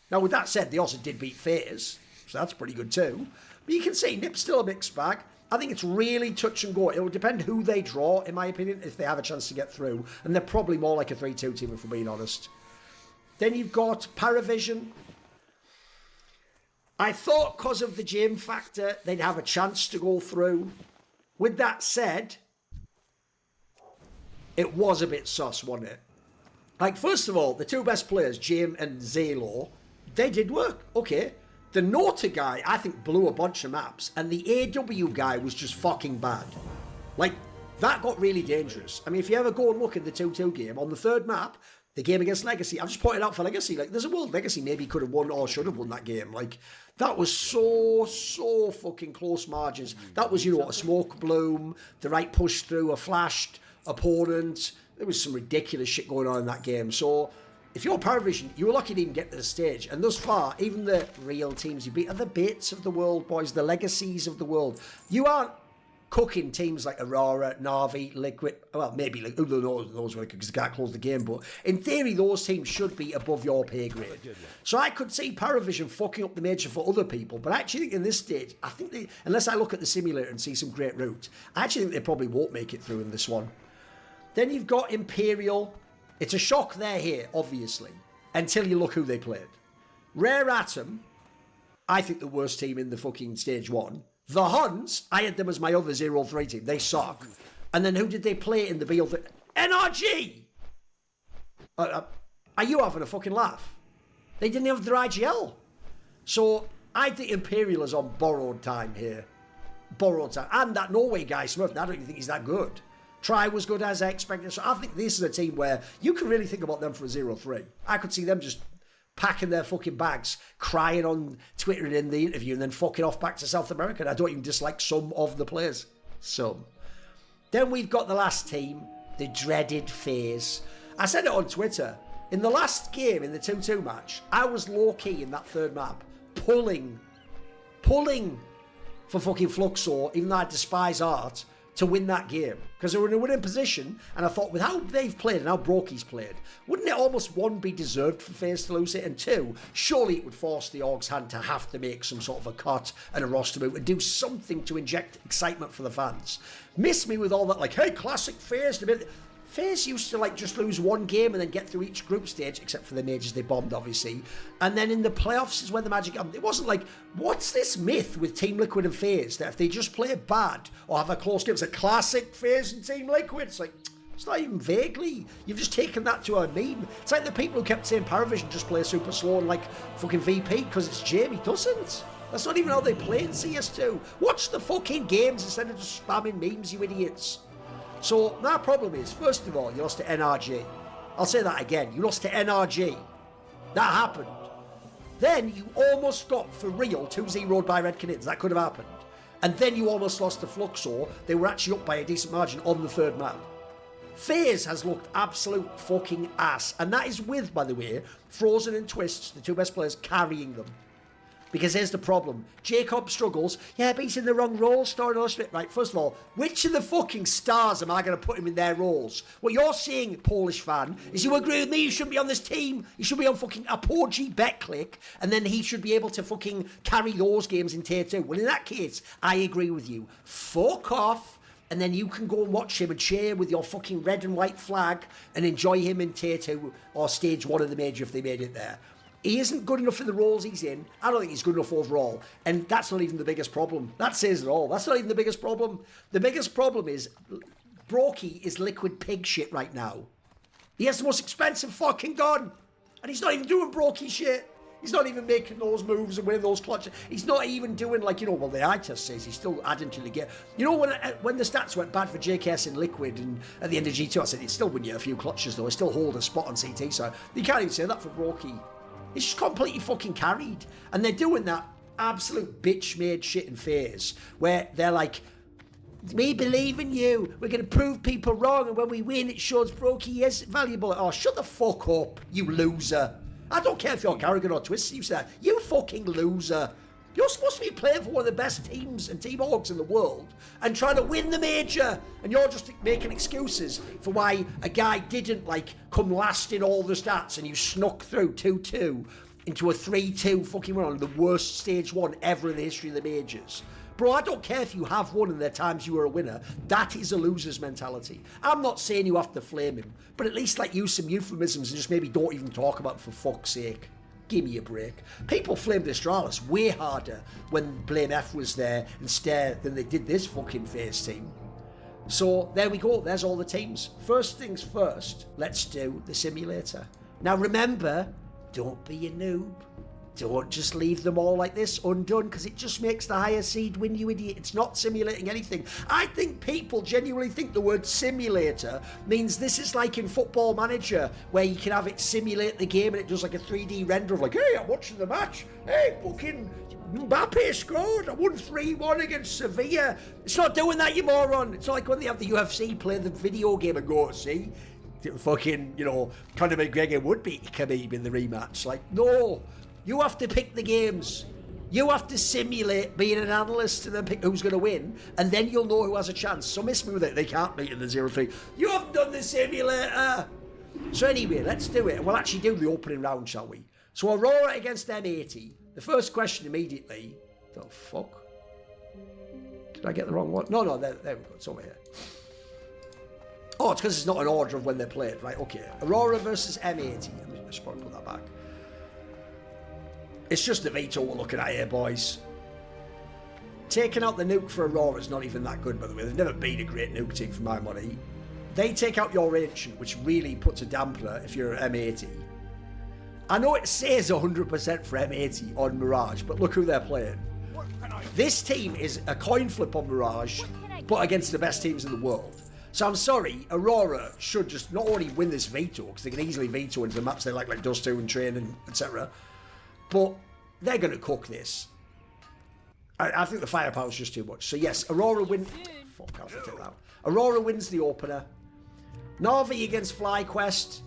Now, with that said, they also did beat FaZe, so that's pretty good too. But you can see Nip's still a mixed bag. I think it's really touch and go. It will depend who they draw, in my opinion, if they have a chance to get through. And they're probably more like a 3-2 team, if we're being honest. Then you've got Paravision. I thought because of the gym factor, they'd have a chance to go through. With that said, it was a bit sus, wasn't it? Like, first of all, the 2 best players, Jim and Zalo, they did work. Okay. The Nota guy, I think, blew a bunch of maps, and the AW guy was just fucking bad. Like, that got really dangerous. I mean, if you ever go and look at the 2-2 game, on the 3rd map, the game against Legacy, I've just pointed out for Legacy, like, there's a world Legacy maybe could have won or should have won that game. Like, that was so fucking close margins. That was, you know, a smoke bloom, the right push through, a flashed opponent. There was some ridiculous shit going on in that game. So, if you're Paravision, you were lucky to even get to the stage. And thus far, even the real teams you beat are the Baits of the world, boys, the Legacies of the world. You aren't cooking teams like Aurora, Na'Vi, Liquid. Well, maybe who knows because they can't close the game. But in theory, those teams should be above your pay grade. So I could see Paravision fucking up the major for other people. But I actually think in this stage, I think they, unless I look at the simulator and see some great route, I actually think they probably won't make it through in this one. Then you've got Imperial. It's a shock they're here, obviously, until you look who they played. Rare Atom, I think the worst team in the fucking stage 1. The Huns, I had them as my other 0-3 team. They suck. And then who did they play in the BO3? NRG! Are you having a fucking laugh? They didn't have their IGL. So I think Imperial is on borrowed time here. Borrowed time. And that Norway guy, Smurf, I don't even think he's that good. Try was good as I expected. So I think this is a team where you can really think about them for a 0-3. I could see them just packing their fucking bags, crying on Twitter and in the interview, and then fucking off back to South America. And I don't even dislike some of the players. Some. Then we've got the last team, the dreaded FaZe. I said it on Twitter. In the last game, in the 2-2 match, I was low-key in that 3rd map, pulling for fucking Fluxor, even though I despise art, to win that game. Because they were in a winning position, and I thought, with how they've played and how Brokey's played, wouldn't it almost, 1, be deserved for FaZe to lose it, and 2, surely it would force the Org's hand to have to make some sort of a cut and a roster move and do something to inject excitement for the fans. Miss me with all that, like, hey, classic FaZe. FaZe used to like just lose 1 game and then get through each group stage, except for the majors they bombed, obviously. And then in the playoffs is when the magic... It wasn't like, what's this myth with Team Liquid and FaZe that if they just play bad or have a close game, it's a classic FaZe and Team Liquid? It's like, it's not even vaguely. You've just taken that to a meme. It's like the people who kept saying Paravision just play super slow and like fucking VP because it's Jamie. Doesn't. That's not even how they play in CS2. Watch the fucking games instead of just spamming memes, you idiots. So, that problem is, first of all, you lost to NRG. I'll say that again. You lost to NRG. That happened. Then you almost got, for real, 2-0'd by Red Canids. That could have happened. And then you almost lost to Fluxor. They were actually up by a decent margin on the third man. FaZe has looked absolute fucking ass. And that is with, by the way, Frozen and Twists, the two best players, carrying them. Because here's the problem. Jacob struggles. Yeah, but he's in the wrong role, Star and Illustrate. Right, first of all, which of the fucking stars am I going to put him in their roles? What you're saying, Polish fan, is you agree with me, you shouldn't be on this team. You should be on fucking Apogee Betclick, and then he should be able to fucking carry those games in Tier 2. Well, in that case, I agree with you. Fuck off. And then you can go and watch him and cheer with your fucking red and white flag and enjoy him in Tier 2 or Stage 1 of the Major if they made it there. He isn't good enough for the roles he's in. I don't think he's good enough overall. And that's not even the biggest problem. That says it all. That's not even the biggest problem. The biggest problem is Brokey is liquid pig shit right now. He has the most expensive fucking gun. And he's not even doing Brokey shit. He's not even making those moves and winning those clutches. He's not even doing, like, you know, well, the eye test says he's still adding to the game. You know, when the stats went bad for JKS in Liquid and at the end of G2, I said he'd still win you a few clutches, though. He still hold a spot on CT, so you can't even say that for Brokey. He's just completely fucking carried. And they're doing that absolute bitch-made shit in FaZe, where they're like, we believe in you. We're going to prove people wrong, and when we win, it shows Brokey is valuable. Oh, shut the fuck up, you loser. I don't care if you're Carrigan or Twisty, you say that. You fucking loser. You're supposed to be playing for one of the best teams and team orgs in the world and trying to win the major. And you're just making excuses for why a guy didn't, like, come last in all the stats and you snuck through 2-2 into a 3-2 fucking run on the worst Stage 1 ever in the history of the majors. Bro, I don't care if you have won and there are times you were a winner. That is a loser's mentality. I'm not saying you have to flame him, but at least, like, use some euphemisms and just maybe don't even talk about it for fuck's sake. Give me a break. People flamed Astralis way harder when Blame F was there instead than they did this fucking FaZe team. So there we go. There's all the teams. First things first, let's do the simulator. Now remember, don't be a noob. Don't just leave them all like this undone, because it just makes the higher seed win, you idiot. It's not simulating anything. I think people genuinely think the word simulator means this is like in Football Manager, where you can have it simulate the game and it does like a 3D render of like, hey, I'm watching the match. Hey, fucking Mbappe scored. I won 3-1 against Sevilla. It's not doing that, you moron. It's not like when they have the UFC play the video game and go, see, fucking, you know, Conor McGregor would beat Khabib in the rematch. Like, no. You have to pick the games. You have to simulate being an analyst and then pick who's going to win, and then you'll know who has a chance. So miss me with it. They can't beat in the 0-3. You haven't done the simulator. So anyway, let's do it. We'll actually do the opening round, shall we? So Aurora against M80. The first question immediately. The fuck? Did I get the wrong one? No, there we go. It's over here. Oh, it's because it's not an order of when they're played. Right, okay. Aurora versus M80. I should probably put that back. It's just the veto we're looking at here, boys. Taking out the nuke for Aurora is not even that good, by the way. They've never been a great nuke team for my money. They take out your Ancient, which really puts a dampener if you're M80. I know it says 100% for M80 on Mirage, but look who they're playing. This team is a coin flip on Mirage, but against the best teams in the world. So I'm sorry, Aurora should just not only win this veto, because they can easily veto into the maps they like Dust 2 and Train and etc., but they're going to cook this. I think the firepower is just too much. So yes, Aurora wins. Fuck, I'll take that out. Aurora wins the opener. Na'Vi against FlyQuest.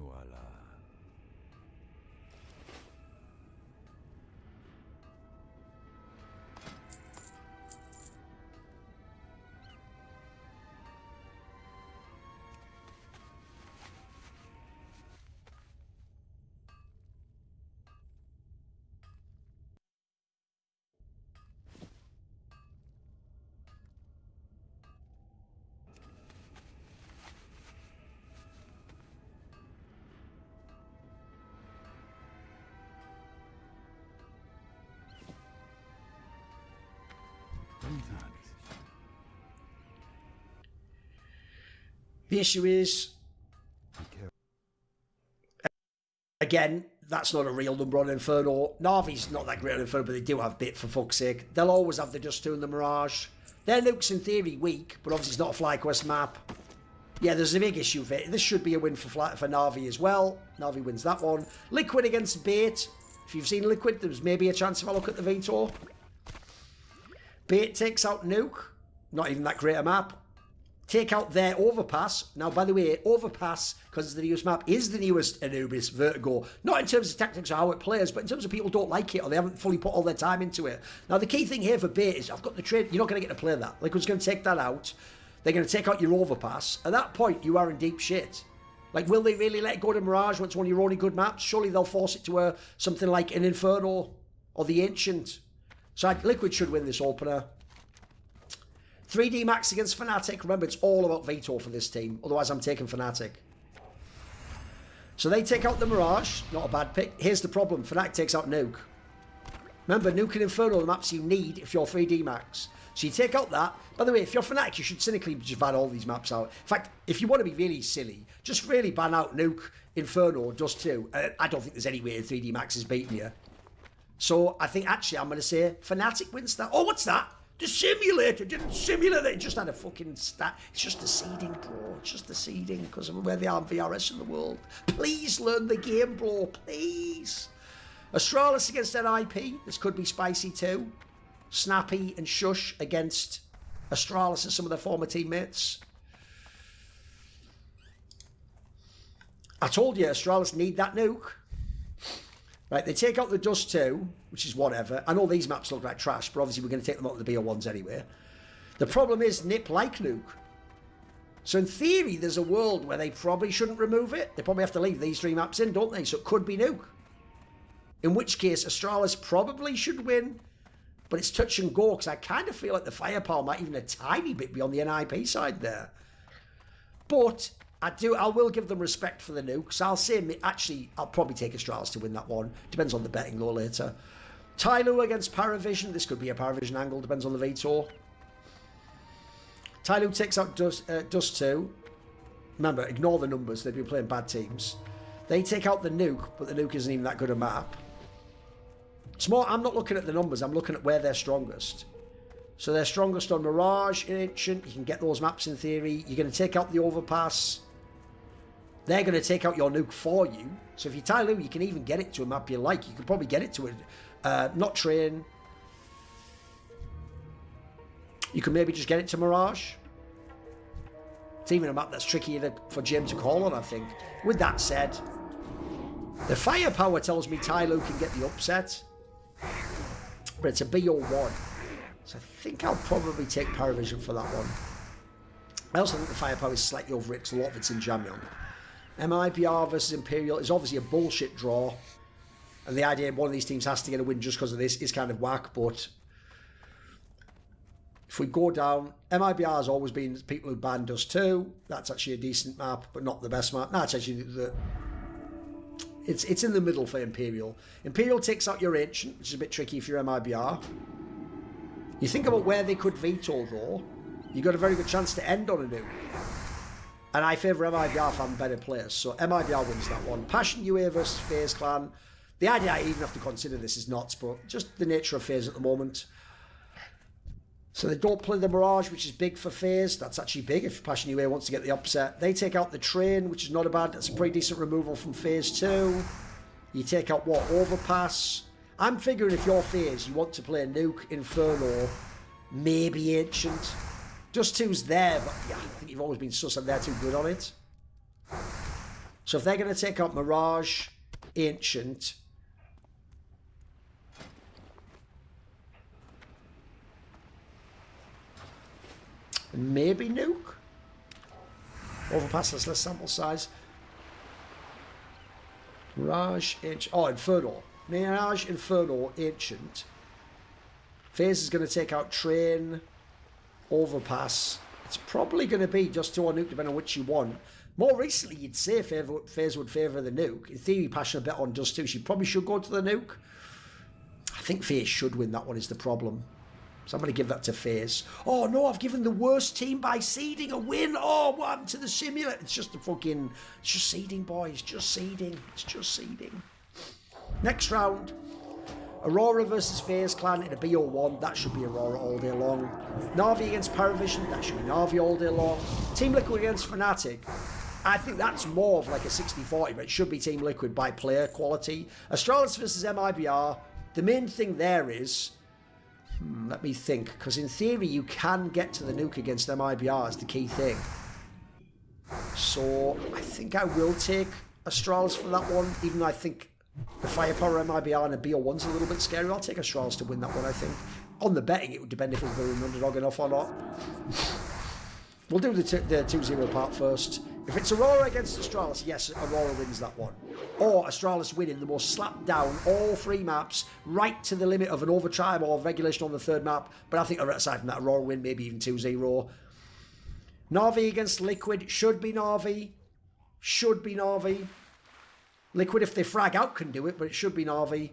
Voila. The issue is, again, that's not a real number on Inferno. Navi's not that great on Inferno, but they do have bit, for fuck's sake. They'll always have the Dust 2 and the Mirage. Their nuke's in theory weak, but obviously it's not a FlyQuest map. Yeah, there's a big issue with it. This should be a win for Navi as well. Navi wins that one. Liquid against Bait. If you've seen Liquid, there's maybe a chance if I look at the Veto. Bait takes out Nuke. Not even that great a map. Take out their Overpass. Now, by the way, Overpass, because it's the newest map, is the newest Anubis Vertigo. Not in terms of tactics or how it plays, but in terms of people don't like it or they haven't fully put all their time into it. Now, the key thing here for Bait is I've got the trade. You're not going to get to play that. Liquid's going to take that out. They're going to take out your Overpass. At that point, you are in deep shit. Like, will they really let it go to Mirage when it's one of your only good maps? Surely they'll force it to something like an Inferno or the Ancient. So Liquid should win this opener. 3D Max against Fnatic. Remember, it's all about Veto for this team. Otherwise, I'm taking Fnatic. So they take out the Mirage. Not a bad pick. Here's the problem. Fnatic takes out Nuke. Remember, Nuke and Inferno are the maps you need if you're 3D Max. So you take out that. By the way, if you're Fnatic, you should cynically just ban all these maps out. In fact, if you want to be really silly, just really ban out Nuke, Inferno, Dust 2. I don't think there's any way 3D Max is beating you. So I think, actually, I'm going to say Fnatic wins that. Oh, what's that? The simulator didn't simulate it. It just had a fucking stat. It's just the seeding, bro. It's just the seeding because of where they are in VRS in the world. Please learn the game, bro. Please. Astralis against NIP. This could be spicy too. Snappy and Shush against Astralis and some of their former teammates. I told you, Astralis need that nuke. Right, they take out the Dust 2, which is whatever. I know these maps look like trash, but obviously we're going to take them out of the BO1s anyway. The problem is NIP like nuke. So in theory, there's a world where they probably shouldn't remove it. They probably have to leave these three maps in, don't they? So it could be nuke. In which case, Astralis probably should win. But it's touch and go, because I kind of feel like the firepower might even a tiny bit be on the NIP side there. But I will give them respect for the nuke. So I'll say, actually, I'll probably take Astralis to win that one. Depends on the betting though later. Tyloo against Paravision. This could be a Paravision angle, depends on the Veto. Tyloo takes out Dust 2. Remember, ignore the numbers, they've been playing bad teams. They take out the nuke, but the nuke isn't even that good a map. It's more, I'm not looking at the numbers, I'm looking at where they're strongest. So they're strongest on Mirage, Ancient, you can get those maps in theory. You're going to take out the Overpass. They're going to take out your nuke for you. So if you Tyloo, you can even get it to a map you like. You could probably get it to it. Not Train. You can maybe just get it to Mirage. It's even a map that's tricky for Jim to call on, I think. With that said, the firepower tells me Tyloo can get the upset. But it's a BO1. So I think I'll probably take Paravision for that one. I also think the firepower is slightly over it because a lot of it's in Jamyon. MIBR versus Imperial is obviously a bullshit draw. And the idea one of these teams has to get a win just because of this is kind of whack. But if we go down, MIBR has always been people who ban Dust 2. That's actually a decent map, but not the best map. No, it's actually it's in the middle for Imperial. Imperial takes out your Ancient, which is a bit tricky if you're MIBR. You think about where they could veto though, you've got a very good chance to end on a nuke. And I favour MIBR for having better players, so MIBR wins that one. Passion UA versus FaZe Clan. The idea I even have to consider this is nuts, but just the nature of FaZe at the moment. So they don't play the Mirage, which is big for FaZe. That's actually big if Passion UA wants to get the upset. They take out the Train, which is not a bad, that's a pretty decent removal from FaZe 2. You take out what? Overpass. I'm figuring if you're FaZe, you want to play Nuke, Inferno, maybe Ancient. Dust 2's there, but yeah, I think you've always been sus and they're too good on it. So if they're going to take out Mirage, Ancient, and maybe Nuke. Overpass, that's less sample size. Mirage, Ancient. Oh, Inferno. Mirage, Inferno, Ancient. FaZe is going to take out Train, Overpass. It's probably going to be just 2 or Nuke, depending on which you want. More recently, you'd say FaZe would favour the Nuke. In theory, Passion a bet on Dust 2. She probably should go to the Nuke. I think FaZe should win. That one is the problem. So I'm going to give that to FaZe. Oh no, I've given the worst team by seeding a win. Oh, what happened to the simulator? It's just it's just seeding, boys. Just seeding. It's just seeding. Next round. Aurora versus FaZe Clan in a BO1. That should be Aurora all day long. Na'Vi against Paravision. That should be Na'Vi all day long. Team Liquid against Fnatic. I think that's more of like a 60-40, but it should be Team Liquid by player quality. Astralis versus MIBR. The main thing there is... let me think, because in theory you can get to the Nuke against MIBR is the key thing. So I think I will take Astralis for that one, even though I think the firepower MIBR and a BO1's a little bit scary. I'll take Astralis to win that one, I think. On the betting, it would depend if it was an underdog enough or not. We'll do the 2-0 part first. If it's Aurora against Astralis, yes, Aurora wins that one. Or Astralis winning the most slapped down all 3 maps right to the limit of an overtime or regulation on the 3rd map. But I think aside from that, Aurora win, maybe even 2-0. Na'Vi against Liquid, should be Na'Vi. Should be Na'Vi. Liquid, if they frag out, can do it, but it should be Na'Vi.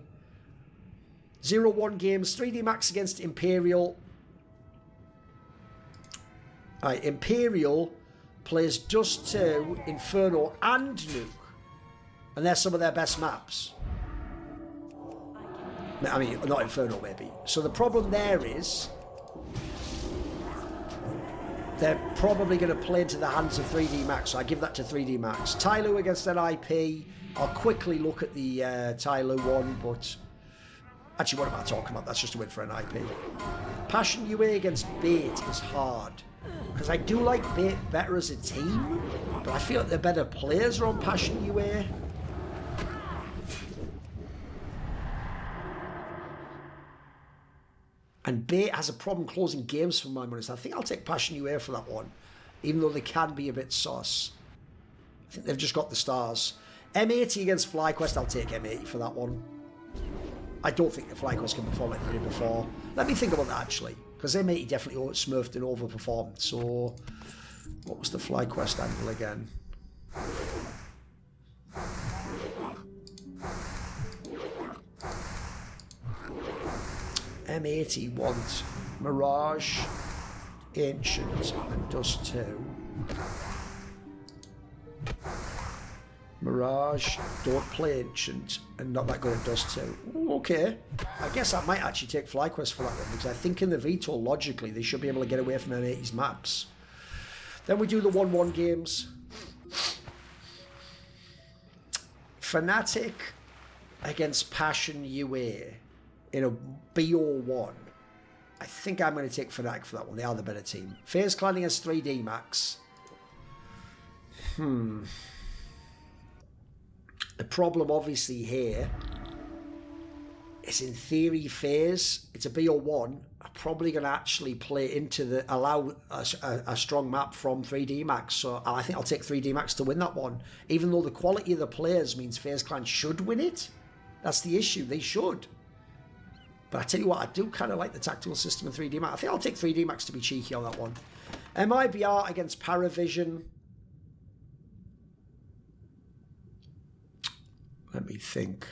0-1 games, 3D Max against Imperial. Right, Imperial plays Dust 2, Inferno, and Nuke. And they're some of their best maps. I mean, not Inferno, maybe. So the problem there is... they're probably going to play into the hands of 3D Max, so I give that to 3D Max. Tyloo against NIP. I'll quickly look at the Tyloo one, but... actually, what am I talking about? That's just a win for NIP. Passion UA against Bait is hard. Because I do like Bait better as a team, but I feel like the better players are on Passion UA. And Bait has a problem closing games for my money, so I think I'll take Passion UA for that one, even though they can be a bit sus. I think they've just got the stars. M80 against FlyQuest, I'll take M80 for that one. I don't think the FlyQuest can perform like they did before. Let me think about that, actually. Because M80 definitely smurfed and overperformed. So, what was the FlyQuest angle again? M80 wants Mirage, Ancient, and Dust 2. Mirage, don't play Ancient, and not that good at Dust 2. Ooh, okay. I guess I might actually take FlyQuest for that one, because I think in the veto, logically, they should be able to get away from M80's maps. Then we do the 1-1 games. Fnatic against Passion UA in a BO1. I think I'm going to take Fnatic for that one. They are the better team. FaZe Clan against 3D Max. The problem, obviously, here is in theory, FaZe, it's a BO1, are probably going to actually play into allow a strong map from 3D Max. So I think I'll take 3D Max to win that one. Even though the quality of the players means FaZe Clan should win it. That's the issue. They should. But I tell you what, I do kind of like the tactical system of 3D Max. I think I'll take 3D Max to be cheeky on that one. MIBR against Paravision. Let me think.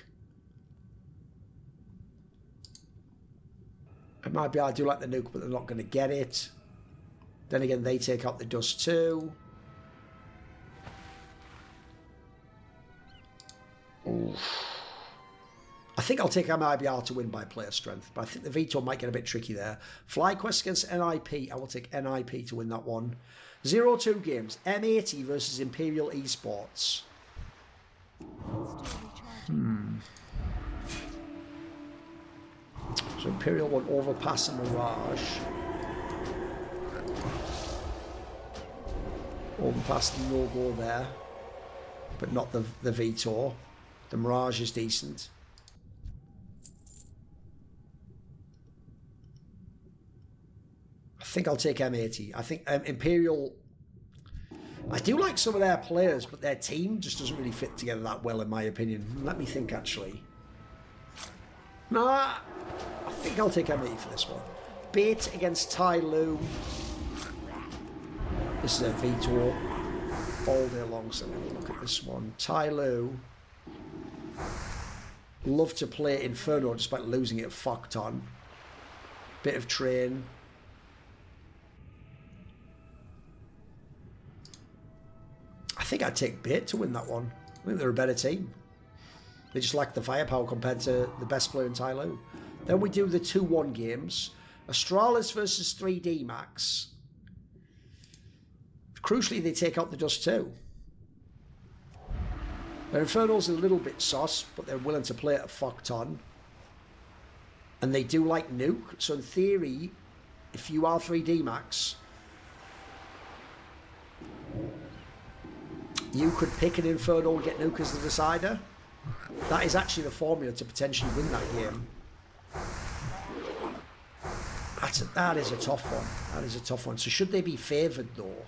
MIBR, I do like the Nuke, but they're not going to get it. Then again, they take out the Dust 2. Oof. I think I'll take MIBR to win by player strength, but I think the veto might get a bit tricky there. FlyQuest against NIP, I will take NIP to win that one. 0-2 games, M80 versus Imperial Esports. So Imperial want Overpass and Mirage. Overpass, no go there. but not the Vitor. The Mirage is decent. I think I'll take M80. I think Imperial... I do like some of their players, but their team just doesn't really fit together that well, in my opinion. Let me think, actually. Nah, I think I'll take M80 for this one. Bait against Tai Lu. This is a Vitor all day long, so let me look at this one. Tai Lu. Love to play Inferno despite losing it fucked on. Bit of train. I think I'd take Bait to win that one. I think they're a better team. They just lack the firepower compared to the best player in Tai Lu. Then we do the 2-1 games. Astralis versus 3D Max. Crucially, they take out the Dust too. Their Infernal's a little bit sus, but they're willing to play it a fuck ton. And they do like Nuke, so in theory, if you are 3D Max, you could pick an Inferno and get Nuke as the decider. That is actually the formula to potentially win that game. That is a tough one. That is a tough one. So should they be favoured though?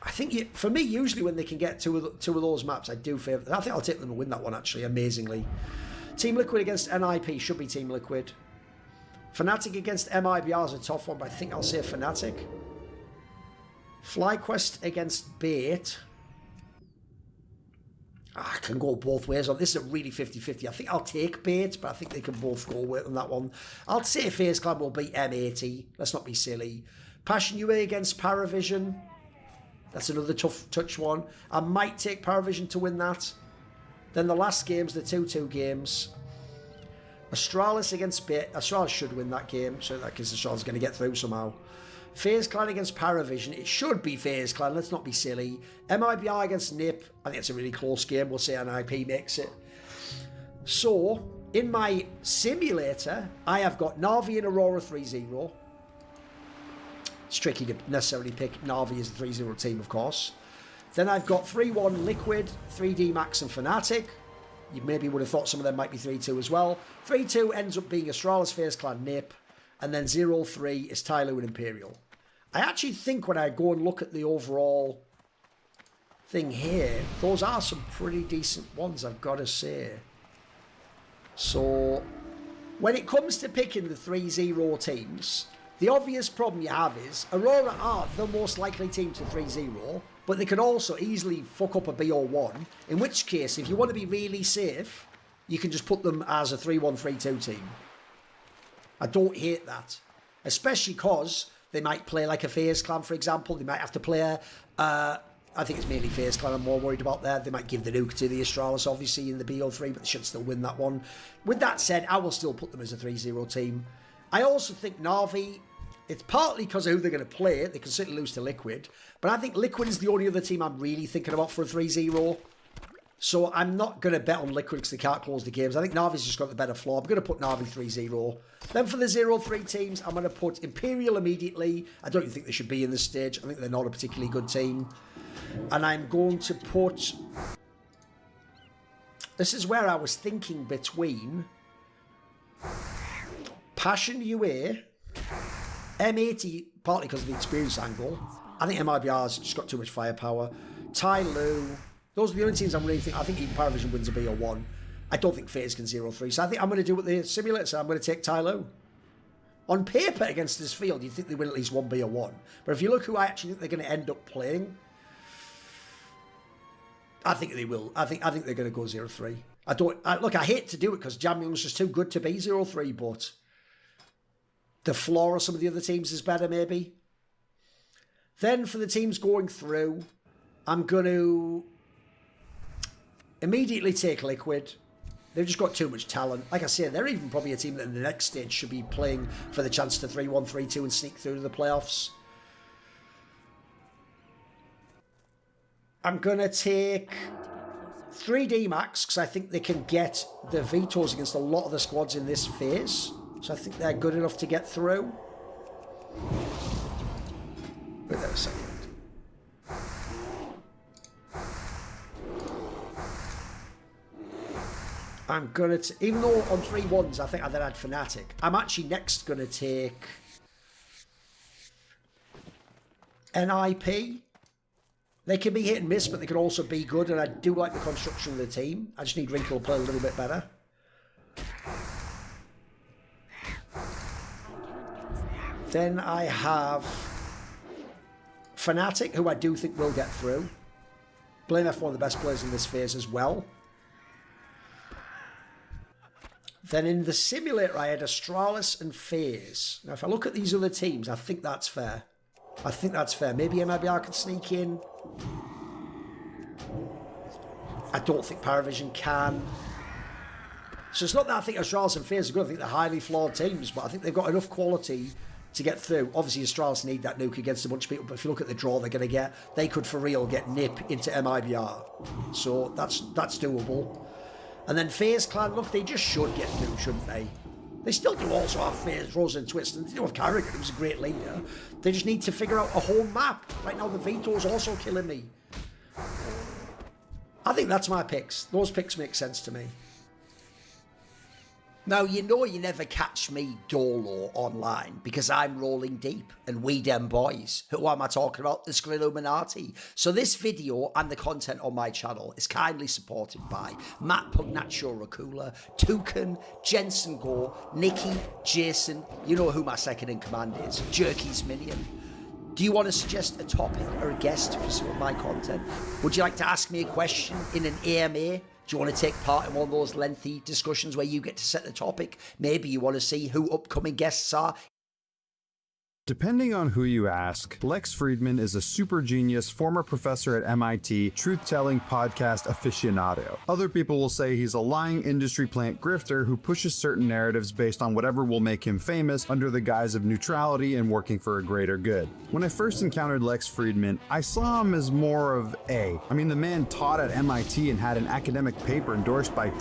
I think, for me, usually when they can get two of those maps, I do favour them. I think I'll take them to win that one, actually, amazingly. Team Liquid against NIP should be Team Liquid. Fnatic against MIBR is a tough one, but I think I'll say Fnatic. FlyQuest against Bait. I can go both ways on this. Is a really 50-50. I think I'll take Bait, but I think they can both go with on that one. I'll say FaZe Clan will beat M80. Let's not be silly. Passion UA against Paravision. That's another tough touch one. I might take Paravision to win that. Then the last games, the 2-2 games. Astralis against Bait. Astralis should win that game, so that because Astralis is going to get through somehow. FaZe Clan against Paravision. It should be FaZe Clan. Let's not be silly. MIBR against NIP. I think it's a really close game. We'll say NIP makes it. So, in my simulator, I have got Na'Vi and Aurora 3-0. It's tricky to necessarily pick Na'Vi as the 3-0 team, of course. Then I've got 3-1 Liquid, 3D Max and Fnatic. You maybe would have thought some of them might be 3-2 as well. 3-2 ends up being Astralis, FaZe Clan, NIP. And then 0-3 is Tai Lu and Imperial. I actually think when I go and look at the overall thing here, those are some pretty decent ones, I've got to say. So, when it comes to picking the 3-0 teams, the obvious problem you have is Aurora are the most likely team to 3-0, but they can also easily fuck up a BO1, in which case, if you want to be really safe, you can just put them as a 3-1, 3-2 team. I don't hate that, especially because they might play like a FaZe Clan, for example. They might have to play, I think it's mainly FaZe Clan I'm more worried about there. They might give the nuke to the Astralis, obviously, in the BO3, but they should still win that one. With that said, I will still put them as a 3-0 team. I also think Na'Vi, it's partly because of who they're going to play. They can certainly lose to Liquid, but I think Liquid is the only other team I'm really thinking about for a 3-0. So I'm not going to bet on Liquid because they can't close the games. I think Na'Vi's just got the better floor. I'm going to put Na'Vi 3-0. Then for the 0-3 teams, I'm going to put Imperial immediately. I don't even think they should be in this stage. I think they're not a particularly good team. And I'm going to put... This is where I was thinking between Passion UA, M80, partly because of the experience angle. I think MIBR's just got too much firepower. Tai Lu. Those are the only teams I'm really thinking. I think even Paravision wins a BO1. I don't think FaZe can 0-3. So I think I'm going to do what the simulator said. I'm going to take Tai Lu. On paper against this field, you'd think they win at least one BO1. But if you look who I actually think they're going to end up playing, I think they will. I think they're going to go 0-3. Look, I hate to do it because Jamyung's just too good to be 0-3, but the floor of some of the other teams is better, maybe. Then for the teams going through, I'm going to immediately take Liquid. They've just got too much talent. Like I say, they're even probably a team that in the next stage should be playing for the chance to 3-1, 3-2 and sneak through to the playoffs. I'm going to take 3D Max because I think they can get the vetoes against a lot of the squads in this phase. So I think they're good enough to get through. Wait there a second. I'm gonna, even though on 3-1s I think I then had Fnatic, I'm actually next gonna take NIP. They can be hit and miss, but they can also be good, and I do like the construction of the team. I just need Wrinkle to play a little bit better. Then I have Fnatic, who I do think will get through. Blame F1 one of the best players in this phase as well. Then in the simulator, I had Astralis and FaZe. Now, if I look at these other teams, I think that's fair. I think that's fair. Maybe MIBR could sneak in. I don't think Paravision can. So it's not that I think Astralis and FaZe are good. I think they're highly flawed teams, but I think they've got enough quality to get through. Obviously, Astralis need that nuke against a bunch of people, but if you look at the draw they're going to get, they could for real get nip into MIBR. So that's doable. And then FaZe Clan, look, they just should get through, shouldn't they? They still do also have FaZe, Rose and Twist, and they do have Carrigan, who's a great leader. They just need to figure out a whole map. Right now, the Veto's also killing me. I think that's my picks. Those picks make sense to me. Now, you know you never catch me dolo online because I'm rolling deep and we dem boys. Who am I talking about? The Skrilluminati. So this video and the content on my channel is kindly supported by Matt Pugnaccio Rakula, Toucan, Jensen Gore, Nikki, Jason, you know who my second in command is, Jerky's Minion. Do you want to suggest a topic or a guest for some of my content? Would you like to ask me a question in an AMA? Do you want to take part in one of those lengthy discussions where you get to set the topic? Maybe you want to see who upcoming guests are. Depending on who you ask, Lex Fridman is a super genius former professor at MIT, truth-telling podcast aficionado. Other people will say he's a lying industry plant grifter who pushes certain narratives based on whatever will make him famous under the guise of neutrality and working for a greater good. When I first encountered Lex Fridman, I saw him as more of a. I mean, the man taught at MIT and had an academic paper endorsed by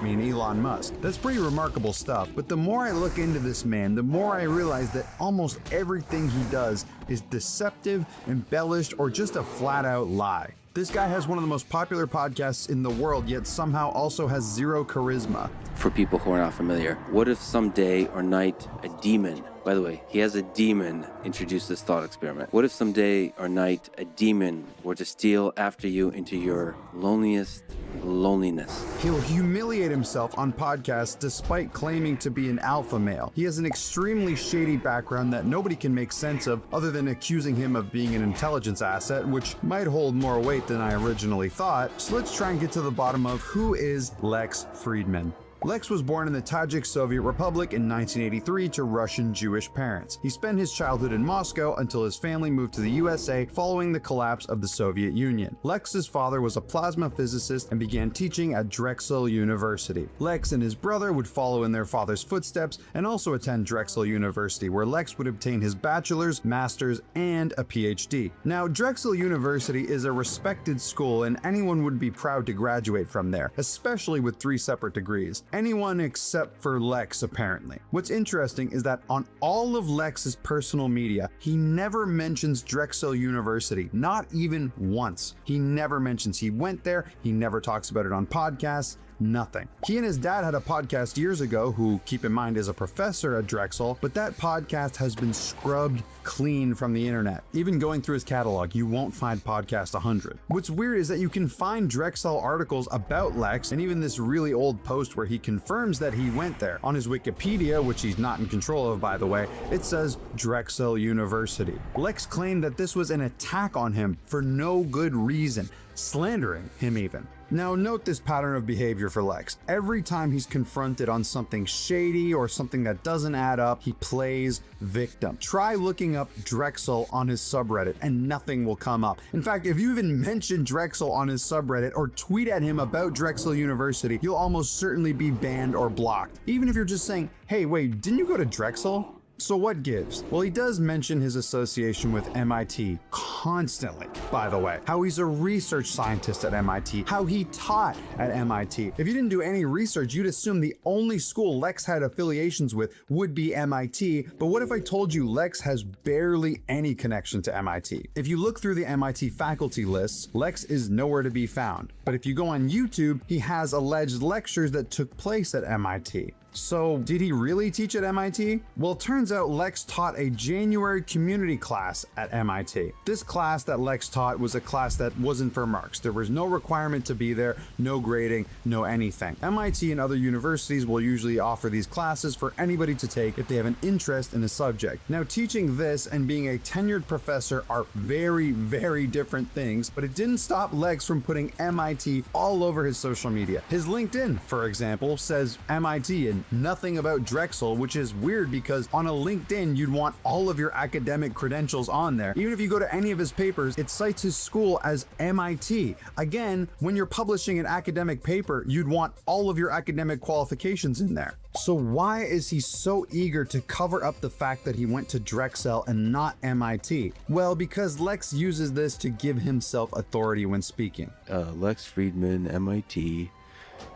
Elon Musk. That's pretty remarkable stuff, but the more I look into this man, the more I realize that almost everything he does is deceptive, embellished, or just a flat-out lie. This guy has one of the most popular podcasts in the world, yet somehow also has zero charisma. For people who are not familiar, what if someday or night a demon, by the way, he has a demon introduce this thought experiment. What if someday or night a demon were to steal after you into your loneliest loneliness? He'll humiliate himself on podcasts despite claiming to be an alpha male. He has an extremely shady background that nobody can make sense of other than accusing him of being an intelligence asset, which might hold more weight than I originally thought. So let's try and get to the bottom of who is Lex Fridman. Lex was born in the Tajik Soviet Republic in 1983 to Russian Jewish parents. He spent his childhood in Moscow until his family moved to the USA following the collapse of the Soviet Union. Lex's father was a plasma physicist and began teaching at Drexel University. Lex and his brother would follow in their father's footsteps and also attend Drexel University, where Lex would obtain his bachelor's, master's, and a PhD. Now, Drexel University is a respected school and anyone would be proud to graduate from there, especially with 3 separate degrees. Anyone except for Lex, apparently. What's interesting is that on all of Lex's personal media, he never mentions Drexel University, not even once. He never mentions he went there, he never talks about it on podcasts, nothing. He and his dad had a podcast years ago, who, keep in mind, is a professor at Drexel, but that podcast has been scrubbed clean from the internet. Even going through his catalog, you won't find podcast 100. What's weird is that you can find Drexel articles about Lex, and even this really old post where he confirms that he went there. On his Wikipedia, which he's not in control of, by the way, it says Drexel University. Lex claimed that this was an attack on him for no good reason, slandering him even. Now note this pattern of behavior for Lex. Every time he's confronted on something shady or something that doesn't add up, he plays victim. Try looking up Drexel on his subreddit and nothing will come up. In fact, if you even mention Drexel on his subreddit or tweet at him about Drexel University, you'll almost certainly be banned or blocked. Even if you're just saying, hey, wait, didn't you go to Drexel? So what gives? Well, he does mention his association with MIT constantly, by the way. How he's a research scientist at MIT, how he taught at MIT. If you didn't do any research, you'd assume the only school Lex had affiliations with would be MIT, but what if I told you Lex has barely any connection to MIT? If you look through the MIT faculty lists, Lex is nowhere to be found. But if you go on YouTube, he has alleged lectures that took place at MIT. So, did he really teach at MIT? Well, it turns out Lex taught a January community class at MIT. This class that Lex taught was a class that wasn't for marks. There was no requirement to be there, no grading, no anything. MIT and other universities will usually offer these classes for anybody to take if they have an interest in a subject. Now, teaching this and being a tenured professor are very, very different things, but it didn't stop Lex from putting MIT all over his social media. His LinkedIn, for example, says MIT and nothing about Drexel, which is weird because on a LinkedIn, you'd want all of your academic credentials on there. Even if you go to any of his papers, it cites his school as MIT. Again, when you're publishing an academic paper, you'd want all of your academic qualifications in there. So why is he so eager to cover up the fact that he went to Drexel and not MIT? Well, because Lex uses this to give himself authority when speaking. Lex Friedman, MIT.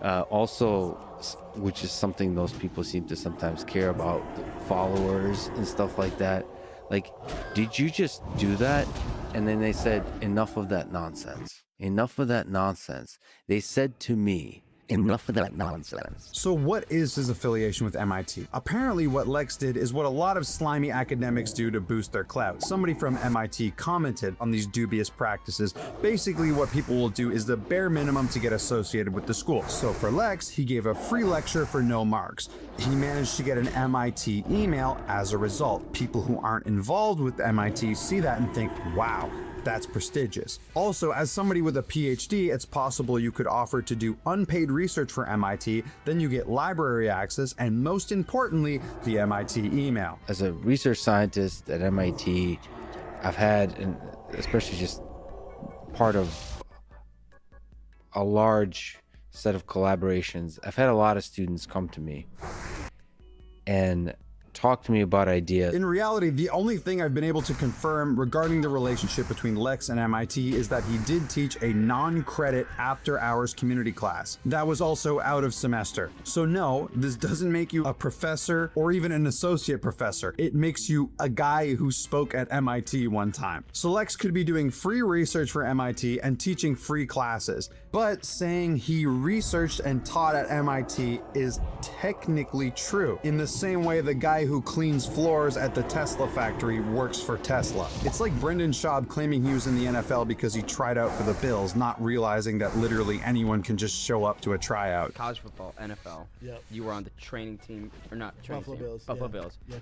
Also, which is something those people seem to sometimes care about, followers and stuff like that. Like, did you just do that? And then they said, enough of that nonsense. Enough of that nonsense. They said to me, enough of that nonsense. So what is his affiliation with MIT? Apparently what Lex did is what a lot of slimy academics do to boost their clout. Somebody from MIT commented on these dubious practices. Basically what people will do is the bare minimum to get associated with the school. So for Lex, he gave a free lecture for no marks. He managed to get an MIT email as a result. People who aren't involved with MIT see that and think, wow, that's prestigious. Also, as somebody with a PhD, it's possible you could offer to do unpaid research for MIT, then you get library access, and most importantly, the MIT email. As a research scientist at MIT, I've had, and especially just part of a large set of collaborations, I've had a lot of students come to me and talk to me about ideas. In reality, the only thing I've been able to confirm regarding the relationship between Lex and MIT is that he did teach a non-credit after-hours community class. That was also out of semester. So no, this doesn't make you a professor or even an associate professor. It makes you a guy who spoke at MIT one time. So Lex could be doing free research for MIT and teaching free classes, but saying he researched and taught at MIT is technically true. In the same way the guy who cleans floors at the Tesla factory works for Tesla. It's like Brendan Schaub claiming he was in the NFL because he tried out for the Bills, not realizing that literally anyone can just show up to a tryout. College football, NFL. Yep. You were on the training team, or not training Buffalo team. Bills. Buffalo yeah. Bills. Yeah,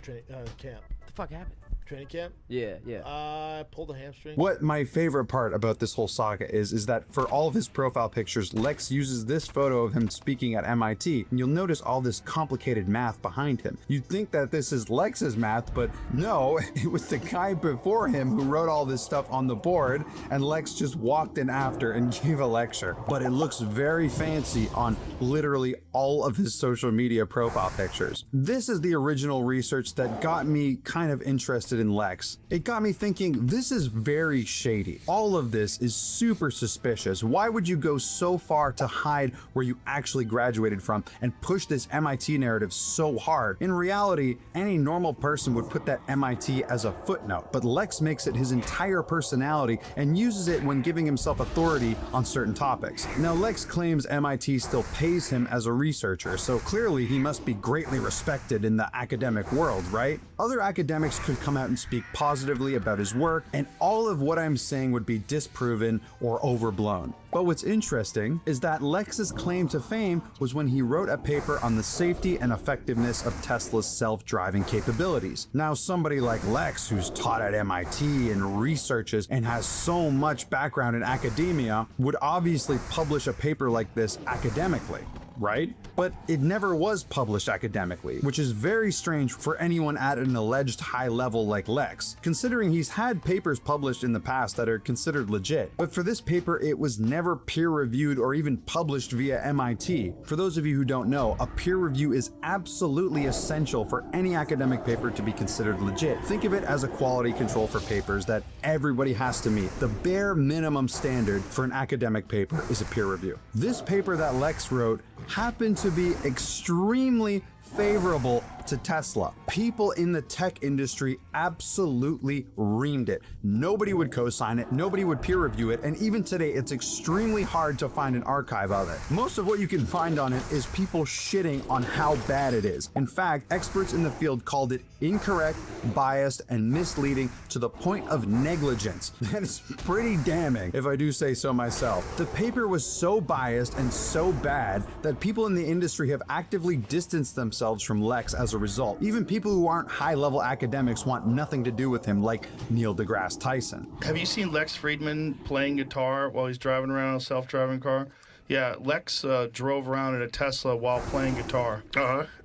camp. What the fuck happened? Training camp? Yeah, yeah. I pulled a hamstring. What my favorite part about this whole saga is that for all of his profile pictures, Lex uses this photo of him speaking at MIT, and you'll notice all this complicated math behind him. You'd think that this is Lex's math, but no, it was the guy before him who wrote all this stuff on the board, and Lex just walked in after and gave a lecture. But it looks very fancy on literally all of his social media profile pictures. This is the original research that got me kind of interested in Lex. It got me thinking, this is very shady. All of this is super suspicious. Why would you go so far to hide where you actually graduated from and push this MIT narrative so hard? In reality, any normal person would put that MIT as a footnote, but Lex makes it his entire personality and uses it when giving himself authority on certain topics. Now, Lex claims MIT still pays him as a researcher, so clearly he must be greatly respected in the academic world, right? Other academics could come out and speak positively about his work, and all of what I'm saying would be disproven or overblown. But what's interesting is that Lex's claim to fame was when he wrote a paper on the safety and effectiveness of Tesla's self-driving capabilities. Now, somebody like Lex, who's taught at MIT and researches and has so much background in academia, would obviously publish a paper like this academically. right? But it never was published academically, which is very strange for anyone at an alleged high level like Lex, considering he's had papers published in the past that are considered legit. But for this paper, it was never peer-reviewed or even published via MIT. For those of you who don't know, a peer review is absolutely essential for any academic paper to be considered legit. Think of it as a quality control for papers that everybody has to meet. The bare minimum standard for an academic paper is a peer review. This paper that Lex wrote happened to be extremely favorable to Tesla. People in the tech industry absolutely reamed it. Nobody would co-sign it, nobody would peer review it, and even today it's extremely hard to find an archive of it. Most of what you can find on it is people shitting on how bad it is. In fact, experts in the field called it incorrect, biased, and misleading to the point of negligence. That is pretty damning, if I do say so myself. The paper was so biased and so bad that people in the industry have actively distanced themselves from Lex as a result. Even people who aren't high-level academics want nothing to do with him, like Neil deGrasse Tyson. Have you seen Lex Friedman playing guitar while he's driving around in a self-driving car? Yeah, Lex drove around in a Tesla while playing guitar.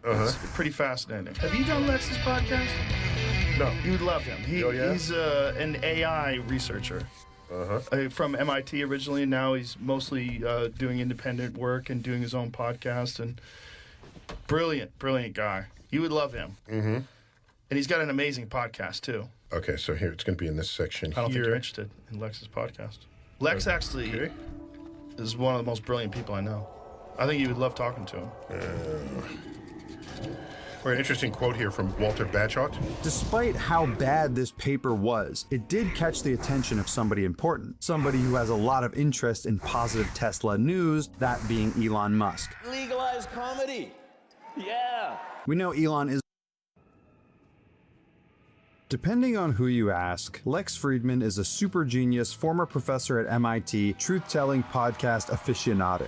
It's pretty fascinating. Have you done Lex's podcast? No. You would love him. He's an AI researcher. From MIT originally, and now he's mostly doing independent work and doing his own podcast. And brilliant guy. You would love him. And he's got an amazing podcast, too. Okay, so here, it's going to be in this section I don't think you're interested in Lex's podcast. Lex actually is one of the most brilliant people I know. I think you would love talking to him. Or an interesting quote here from Walter Bagehot. Despite how bad this paper was, it did catch the attention of somebody important, somebody who has a lot of interest in positive Tesla news, that being Elon Musk. Legalize comedy. Yeah. We know Elon is... Depending on who you ask, Lex Friedman is a super genius former professor at MIT, truth-telling podcast aficionado.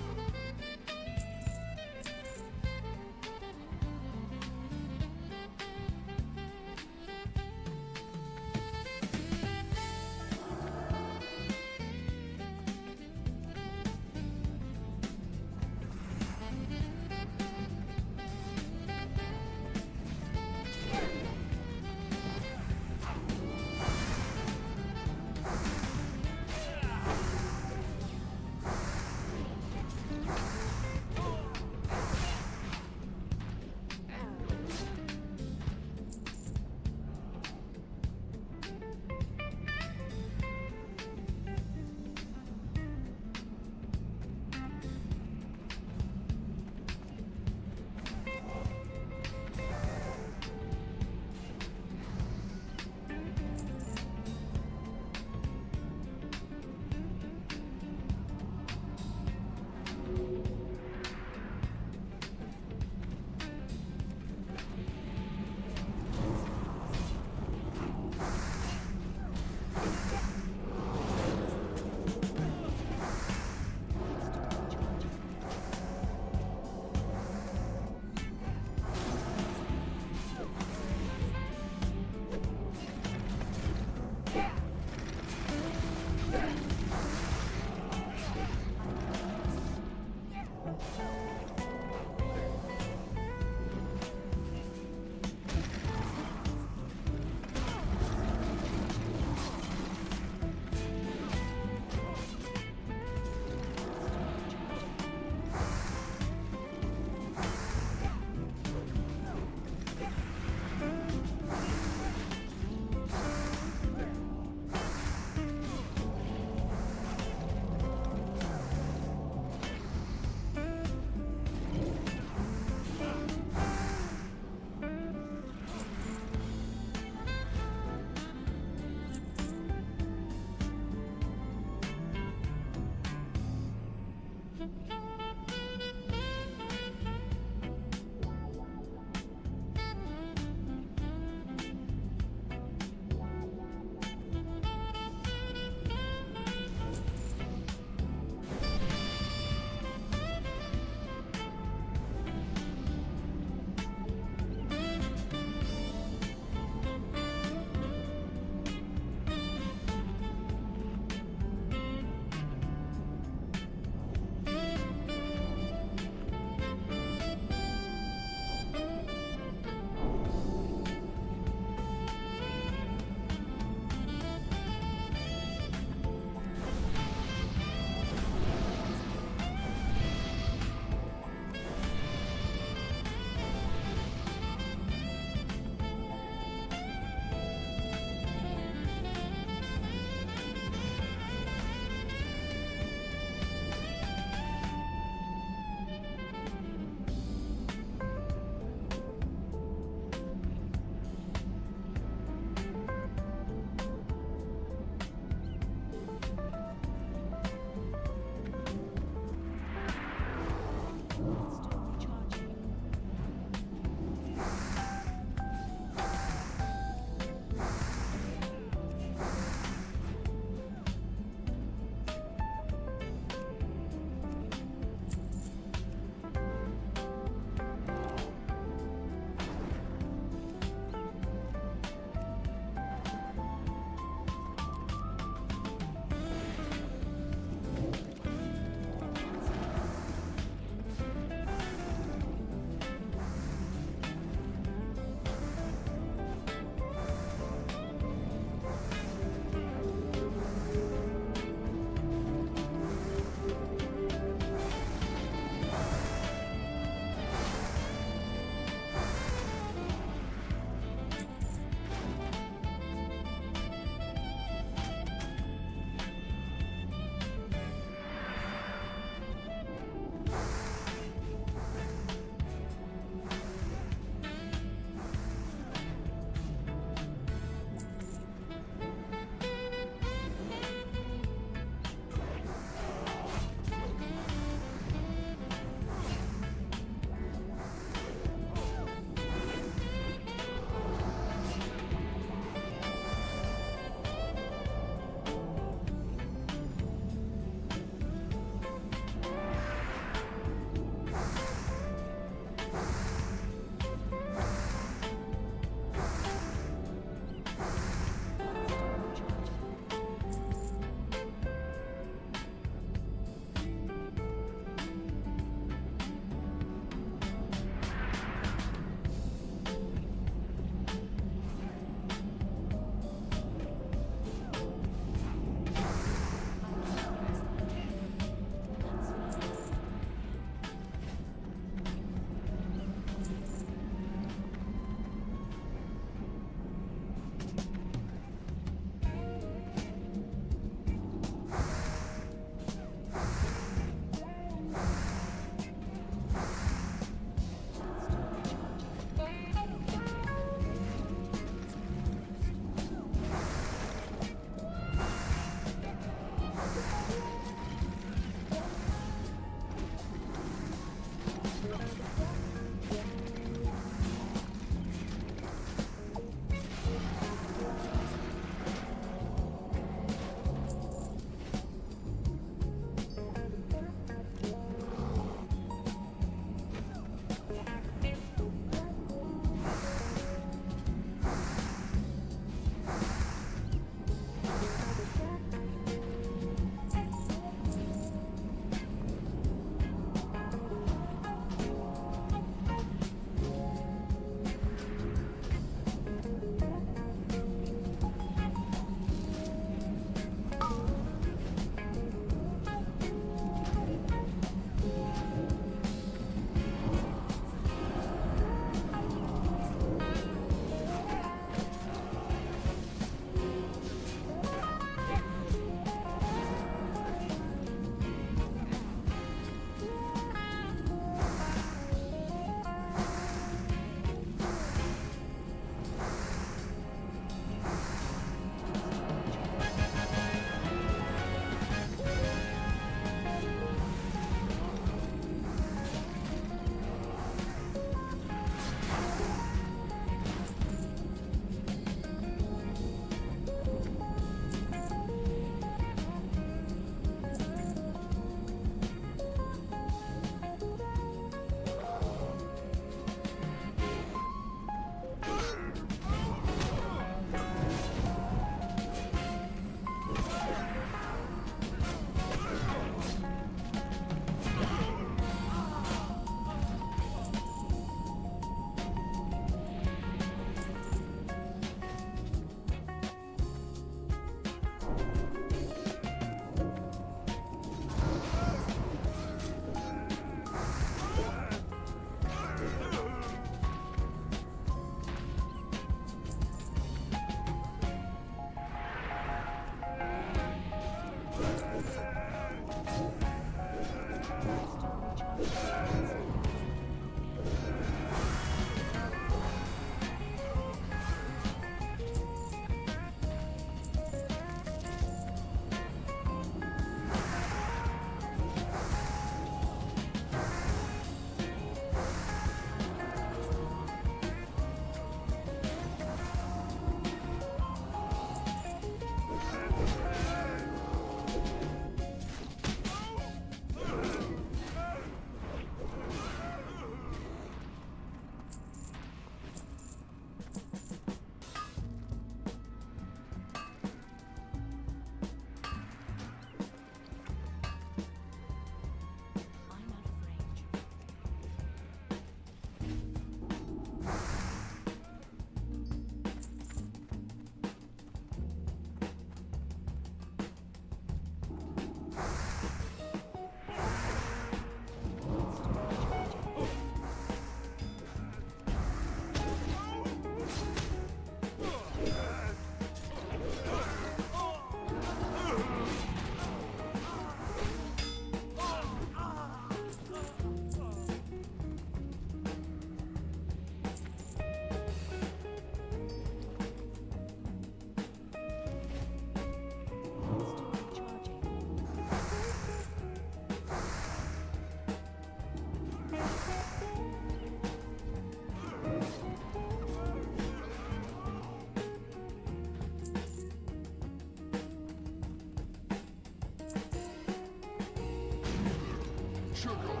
Sugar.